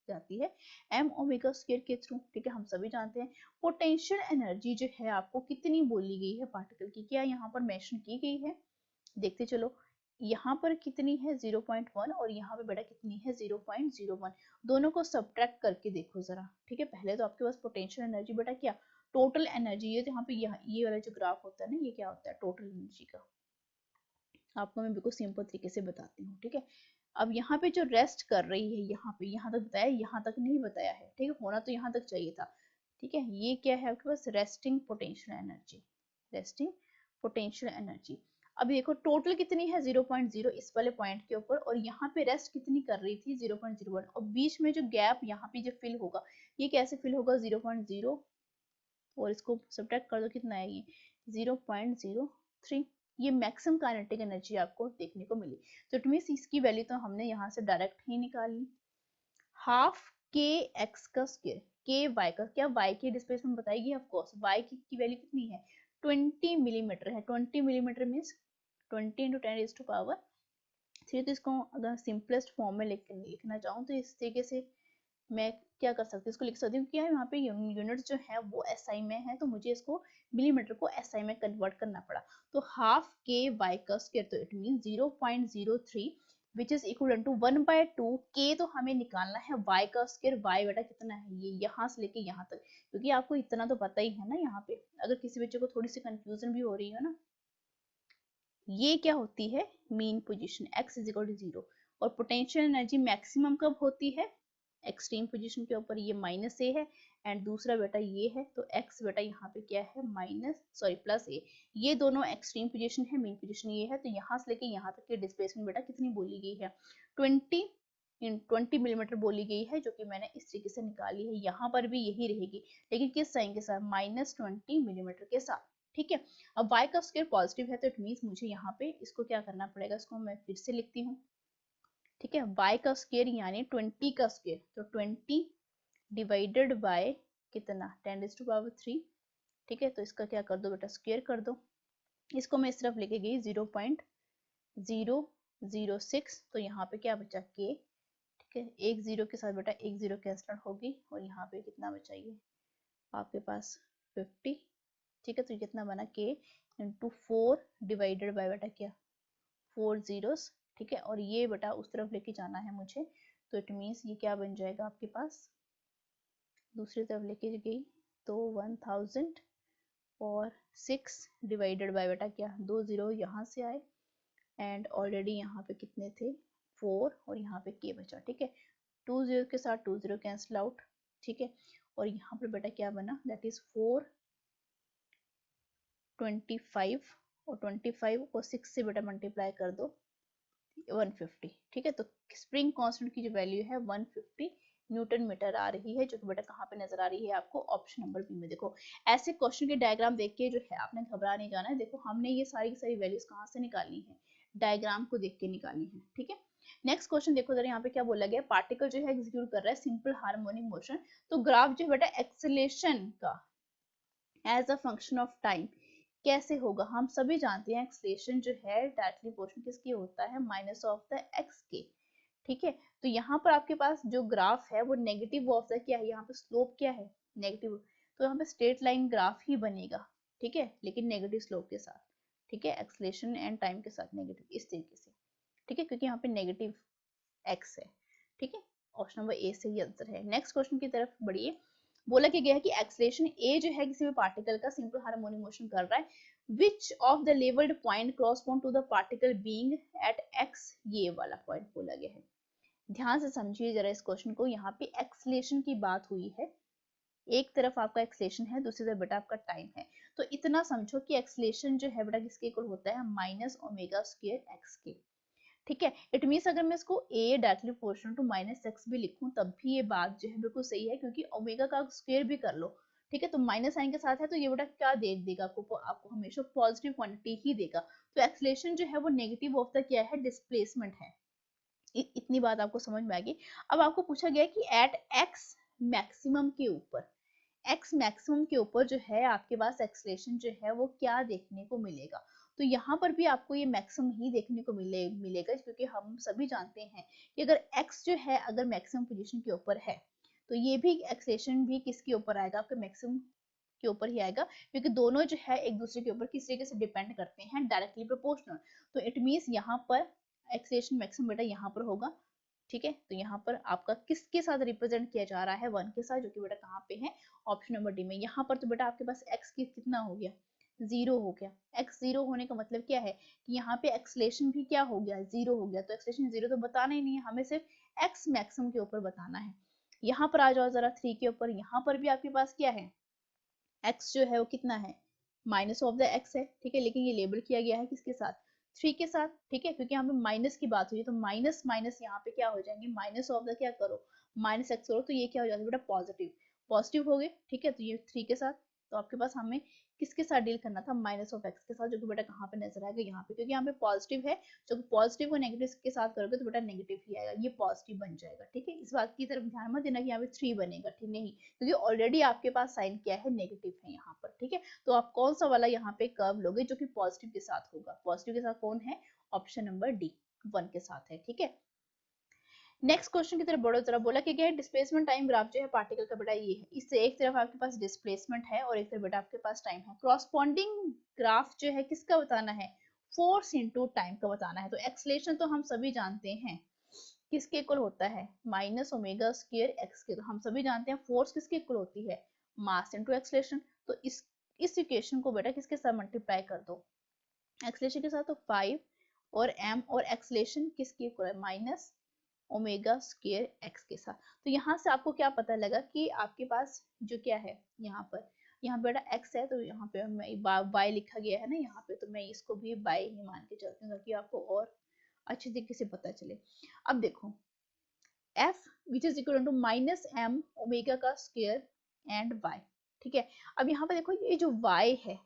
जाती है, एम ओमेगा स्क्वायर के थ्रू, ठीक है। हम सभी जानते हैं पोटेंशियल एनर्जी जो है आपको कितनी बोली गई है पार्टिकल की, क्या यहाँ पर मेंशन की गई है, देखते चलो। यहाँ पर कितनी है 0.1 और यहाँ पे बेटा कितनी है 0.01, दोनों को सब्ट्रैक्ट करके देखो जरा, ठीक है। पहले तो आपके पास पोटेंशियल एनर्जी बेटा क्या, टोटल एनर्जी, ये यहाँ पे ये वाला जो ग्राफ होता है ना, ये क्या होता है टोटल एनर्जी का, आपको मैं बिल्कुल सिंपल तरीके से बताती हूँ, ठीक है। अब यहाँ पे जो रेस्ट कर रही है, यहाँ पे यहाँ तक बताया, यहाँ तक नहीं बताया है, ठीक है, होना तो यहाँ तक चाहिए था, ठीक है। ये क्या है आपके पास, resting potential energy, resting potential energy. अब देखो टोटल कितनी है 0.0 इस वाले पॉइंट के ऊपर, और यहाँ पे रेस्ट कितनी कर रही थी 0.01, और बीच में जो गैप यहाँ पे जो फिल होगा, ये कैसे फिल होगा 0.0, और इसको सब्ट्रैक्ट कर दो कितना है ये 0.03, ये मैक्सिमम काइनेटिक एनर्जी आपको देखने को मिली। तो इट मींस इसकी वैल्यू तो हमने यहाँ से डायरेक्ट ही निकाल ली, हाफ के एक्स का स्क्वायर के वाई का, क्या वाई की डिस्प्लेसमेंट बताएगी, ऑफ कोर्स वाई की वैल्यू कितनी है 20 मिलीमीटर है, 20 मिलीमीटर मींस 20 into 10⁻³ तो इसको अगर सिंपलेस्ट फॉर्म में लिखना चाहूँ तो इस तरीके से मैं क्या कर सकती हूँ, इसको लिख सकती हूँ, क्या यहाँ पे यूनिट्स जो है वो एसआई में है, तो मुझे इसको मिलीमीटर को एसआई में कन्वर्ट करना पड़ा। तो हाफ के वाई का स्क्वायर, तो it mean 0.03 which is equal to 1/2 k, तो हमें निकालना है y का स्क्वायर, y बेटा कितना है, ये यहाँ से लेके यहाँ तक, क्योंकि आपको इतना तो पता ही है ना, यहाँ पे अगर किसी बच्चे को थोड़ी सी कंफ्यूजन भी हो रही है ना, ये क्या होती है mean position x is equal to 0, और पोटेंशियल एनर्जी मैक्सिमम कब होती है, एक्सट्रीम पोजीशन के ऊपर, ये माइनस ए है, एंड दूसरा बेटा ये है, तो x बेटा यहाँ पे क्या है प्लस ए, ये दोनों एक्सट्रीम पोजीशन है, मीन पोजीशन ये है, तो यहाँ से लेके यहाँ तक की डिस्प्लेसमेंट बेटा कितनी बोली गई है 20 मिलीमीटर बोली गई है, जो कि मैंने इस तरीके से निकाली है। यहाँ पर भी यही रहेगी, लेकिन किस साइन के साथ, -20 मिलीमीटर के साथ, ठीक है। अब y का स्क्वायर पॉजिटिव है तो इट मीन्स मुझे यहाँ पे इसको क्या करना पड़ेगा, इसको मैं फिर से लिखती हूँ, ठीक है। y का स्क्वायर यानी 20 का स्क्वायर, तो 20 डिवाइडेड बाय कितना 10⁻3, ठीक है। तो इसका क्या कर दो बेटा, स्क्वायर कर दो। इसको मैं इस तरफ लेके गई 0.006, तो यहाँ पे क्या बचा k, ठीक है। एक जीरो के साथ बेटा एक जीरो कैंसिल होगी और यहाँ पे कितना बचा ये आपके पास 50, ठीक है। तो कितना बना k इंटू 4 डिवाइडेड बाय बेटा क्या 4 zeros, ठीक है। और ये बेटा उस तरफ लेके जाना है मुझे, तो इट मीन्स ये क्या बन जाएगा आपके पास, दूसरी तरफ लेके गई तो 1000 और 6 डिवाइडेड बाय बेटा क्या 2 जीरो यहाँ से आए एंड ऑलरेडी यहाँ पे कितने थे 4 और यहाँ पे k बचा, ठीक है। 2 जीरो के साथ 2 जीरो कैंसिल आउट, ठीक है। और यहाँ पर बेटा क्या बना, दैट इज 425 और 25 को 6 से बेटा मल्टीप्लाई कर दो 150, ठीक है। तो स्प्रिंग कांस्टेंट की जो वैल्यू है 150 न्यूटन मीटर आ रही है, जो कि बेटा कहाँ पे नजर आ रही है आपको, ऑप्शन नंबर बी में। देखो ऐसे क्वेश्चन के डायग्राम देख के जो है आपने घबरा नहीं जाना है। देखो हमने ये सारी की सारी वैल्यूज कहाँ से निकालनी है, डायग्राम को देख के निकालनी है, ठीक है। नेक्स्ट क्वेश्चन देखो जरा, यहाँ पे क्या बोला गया, पार्टिकल जो है एग्जीक्यूट कर रहा है सिंपल हार्मोनिक मोशन। तो ग्राफ जो है बेटा एक्सेलेरेशन का as a function of time कैसे होगा, हम सभी जानते हैं एक्सेलेरेशन जो है डायरेक्टली प्रोपोर्शनल किसकी होता है, माइनस ऑफ द एक्स के, ठीक है। तो यहाँ पर आपके पास जो ग्राफ है वो नेगेटिव ऑफ द क्या है, यहाँ पे स्लोप क्या है नेगेटिव, तो यहाँ पे स्ट्रेट लाइन ग्राफ ही बनेगा, ठीक है, लेकिन नेगेटिव स्लोप के साथ, ठीक है, एक्सेलेरेशन एंड टाइम के साथ नेगेटिव इस तरीके से, ठीक है, क्योंकि यहाँ पे नेगेटिव एक्स है, ठीक है। ऑप्शन नंबर ए सही आंसर है। नेक्स्ट क्वेश्चन की तरफ बढ़िए। बोला क्या गया है कि एक्सेलेरेशन ए जो है किसी भी पार्टिकल का सिंपल हार्मोनिक मोशन कर रहा है which of the labelled point correspond to the particle being at x, ये वाला पॉइंट बोला गया है। ध्यान से समझिए जरा इस क्वेश्चन को, यहाँ पे एक्सेलेरेशन की बात हुई है, एक तरफ आपका एक्सेलेरेशन है दूसरी तरफ बेटा आपका टाइम है। तो इतना समझो कि एक्सेलेरेशन जो है बेटा किसके इक्वल होता है, माइनस ओमेगा स्क्वायर एक्स के, ठीक है। इट मीन्स अगर मैं इसको a directly proportional to minus x भी लिखूं तब भी ये बात जो है बिल्कुल सही है, क्योंकि ओमेगा का स्क्वायर भी कर लो, ठीक है। तो माइनस साइन के साथ है तो ये बेटा क्या दे देगा आपको हमेशा पॉजिटिव क्वांटिटी ही देगा। तो एक्सेलेरेशन जो है वो नेगेटिव ऑफ द क्या है, डिस्प्लेसमेंट है। इतनी बात आपको समझ में आ गई। अब आपको पूछा गया कि एट एक्स मैक्सिमम के ऊपर, एक्स मैक्सिमम के ऊपर जो है आपके पास एक्सेलेरेशन जो है वो क्या देखने को मिलेगा। तो यहाँ पर भी आपको ये मैक्सिमम ही देखने को मिलेगा, क्योंकि हम सभी जानते हैं कि अगर x जो है अगर मैक्सिमम पोजीशन के ऊपर है तो ये भी एक्सेलेरेशन भी किसके ऊपर आएगा, आपके मैक्सिमम के ऊपर ही आएगा, क्योंकि दोनों जो है एक दूसरे के ऊपर किस तरीके से डिपेंड करते हैं, डायरेक्टली प्रोपोर्शनल। तो इट मीन्स यहाँ पर एक्सेलेरेशन मैक्सिमम बेटा यहाँ पर होगा, ठीक है। तो यहाँ पर आपका किसके साथ रिप्रेजेंट किया जा रहा है, 1 के साथ, जो कि बेटा कहाँ पे है, ऑप्शन नंबर डी में। यहाँ पर तो बेटा आपके पास x की कितना हो गया, 0 हो गया। x 0 होने का मतलब क्या है कि यहाँ पे एक्सेलेरेशन भी क्या हो गया, 0 हो गया। तो एक्सेलेरेशन 0 तो बताना ही नहीं है, हमें सिर्फ x मैक्सिमम के ऊपर बताना है। यहाँ पर आ जाओ जरा 3 के ऊपर, यहाँ पर भी आपके पास क्या है, x जो है वो कितना है, माइनस ऑफ द x है, ठीक है। लेकिन ये लेबल किया गया है किसके साथ, 3 के साथ, ठीक है, क्योंकि यहाँ पे माइनस की बात हुई है। तो माइनस माइनस यहाँ पे क्या हो जाएंगे, माइनस ऑफ द क्या करो, माइनस एक्स करो, तो ये क्या हो जाता है बेटा पॉजिटिव, पॉजिटिव हो गए, ठीक है। तो ये 3 के साथ, तो आपके पास हमें किसके साथ डील करना था, माइनस ऑफ एक्स के साथ, जो कि बेटा कहाँ पे नजर आएगा, यहाँ पे, क्योंकि यहाँ पे पॉजिटिव है, जो पॉजिटिव को नेगेटिव के साथ करोगे तो बेटा नेगेटिव ही आएगा, ये पॉजिटिव बन जाएगा, ठीक है। इस बात की तरफ ध्यान मत देना कि यहाँ पे 3 बनेगा, ठीक नहीं, क्योंकि ऑलरेडी आपके पास साइन क्या है, नेगेटिव है यहाँ पर, ठीक है। तो आप कौन सा वाला यहाँ पे कर्व लोगे जो कि पॉजिटिव के साथ होगा, पॉजिटिव के साथ कौन है, ऑप्शन नंबर डी 1 के साथ है, ठीक है। नेक्स्ट क्वेश्चन की तरफ बढ़ो जरा। बोला कि क्या है, डिस्प्लेसमेंट टाइम ग्राफ जो है पार्टिकल का बेटा ये है, इससे एक तरफ आपके पास डिस्प्लेसमेंट है और एक तरफ बेटा आपके पास टाइम है। क्रॉसपॉन्डिंग ग्राफ जो है किसका बताना है, फोर्स इनटू टाइम का बताना है। तो एक्सेलेरेशन तो हम सभी जानते हैं किसके इक्वल होता है, माइनस ओमेगा स्क्वायर एक्स के। तो हम सभी जानते हैं फोर्स किसके इक्वल होती है, मास इनटू एक्सेलेरेशन। तो इस इक्वेशन को बेटा किसके साथ मल्टीप्लाई कर दो, एक्सेलेरेशन के साथ, तो 5 और m और एक्सेलेरेशन किसके इक्वल है, माइनस ओमेगा स्क्वायर एक्स के साथ। तो यहाँ से आपको क्या पता लगा कि आपके पास जो क्या है, यहाँ बेटा x है, तो यहाँ पे y लिखा गया है ना यहाँ पे, तो मैं इसको भी y ही मान के चलती हूँ ताकि आपको और अच्छे तरीके से पता चले। अब देखो f which is equal to minus m omega का स्क्वायर एंड y, ठीक है। अब यहाँ पे देखो ये जो y है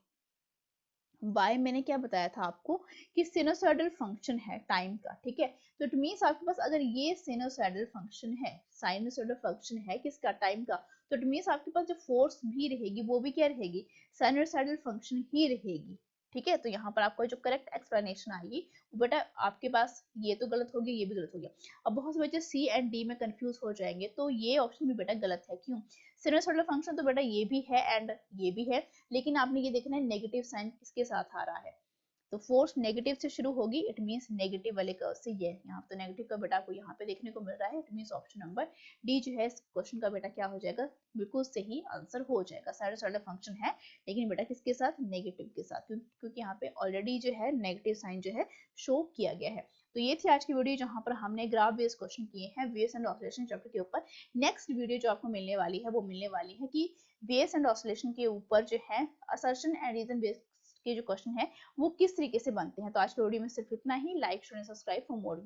बाय मैंने क्या बताया था आपको कि सिनोसॉइडल फंक्शन है टाइम का, ठीक है। तो इट मीन्स आपके पास अगर ये सिनोसॉइडल फंक्शन है, साइनोसॉइडल फंक्शन है किसका, टाइम का, तो इट मीन्स आपके पास जो फोर्स भी रहेगी वो भी क्या रहेगी, साइनोसॉइडल फंक्शन ही रहेगी, ठीक है। तो यहाँ पर आपको जो करेक्ट एक्सप्लेनेशन आएगी वो बेटा आपके पास, ये तो गलत हो गया, ये भी गलत हो गया। अब बहुत से बच्चे सी एंड डी में कंफ्यूज हो जाएंगे, तो ये ऑप्शन भी बेटा गलत है। क्यों, सिनोसॉइडल फंक्शन तो बेटा ये भी है एंड ये भी है, लेकिन आपने ये देखना है नेगेटिव साइन किसके साथ आ रहा है। तो फोर्स नेगेटिव से शुरू होगी, इट मींस नेगेटिव वाले कर्व से। ये यहाँ तो नेगेटिव का बेटा को यहाँ पे देखने को मिल रहा है, it means option number D जो है इस क्वेश्चन का बेटा क्या हो जाएगा, बिल्कुल सही आंसर हो जाएगा। साइनोसॉइडल फंक्शन है लेकिन बेटा किसके साथ, नेगेटिव के साथ, क्योंकि यहाँ पे ऑलरेडी जो है नेगेटिव साइन जो है शो किया गया है। तो ये थी आज की वीडियो जहां पर हमने ग्राफ बेस्ड क्वेश्चन किए हैं वेव्स एंड ऑसिलेशन चैप्टर के ऊपर। नेक्स्ट वीडियो जो आपको मिलने वाली है वो मिलने वाली है कि वेव्स एंड ऑसिलेशन के ऊपर जो है असर्शन एंड रीजन बेस्ड के जो क्वेश्चन है वो किस तरीके से बनते हैं। तो आज की वीडियो में सिर्फ इतना ही। Like share subscribe for more.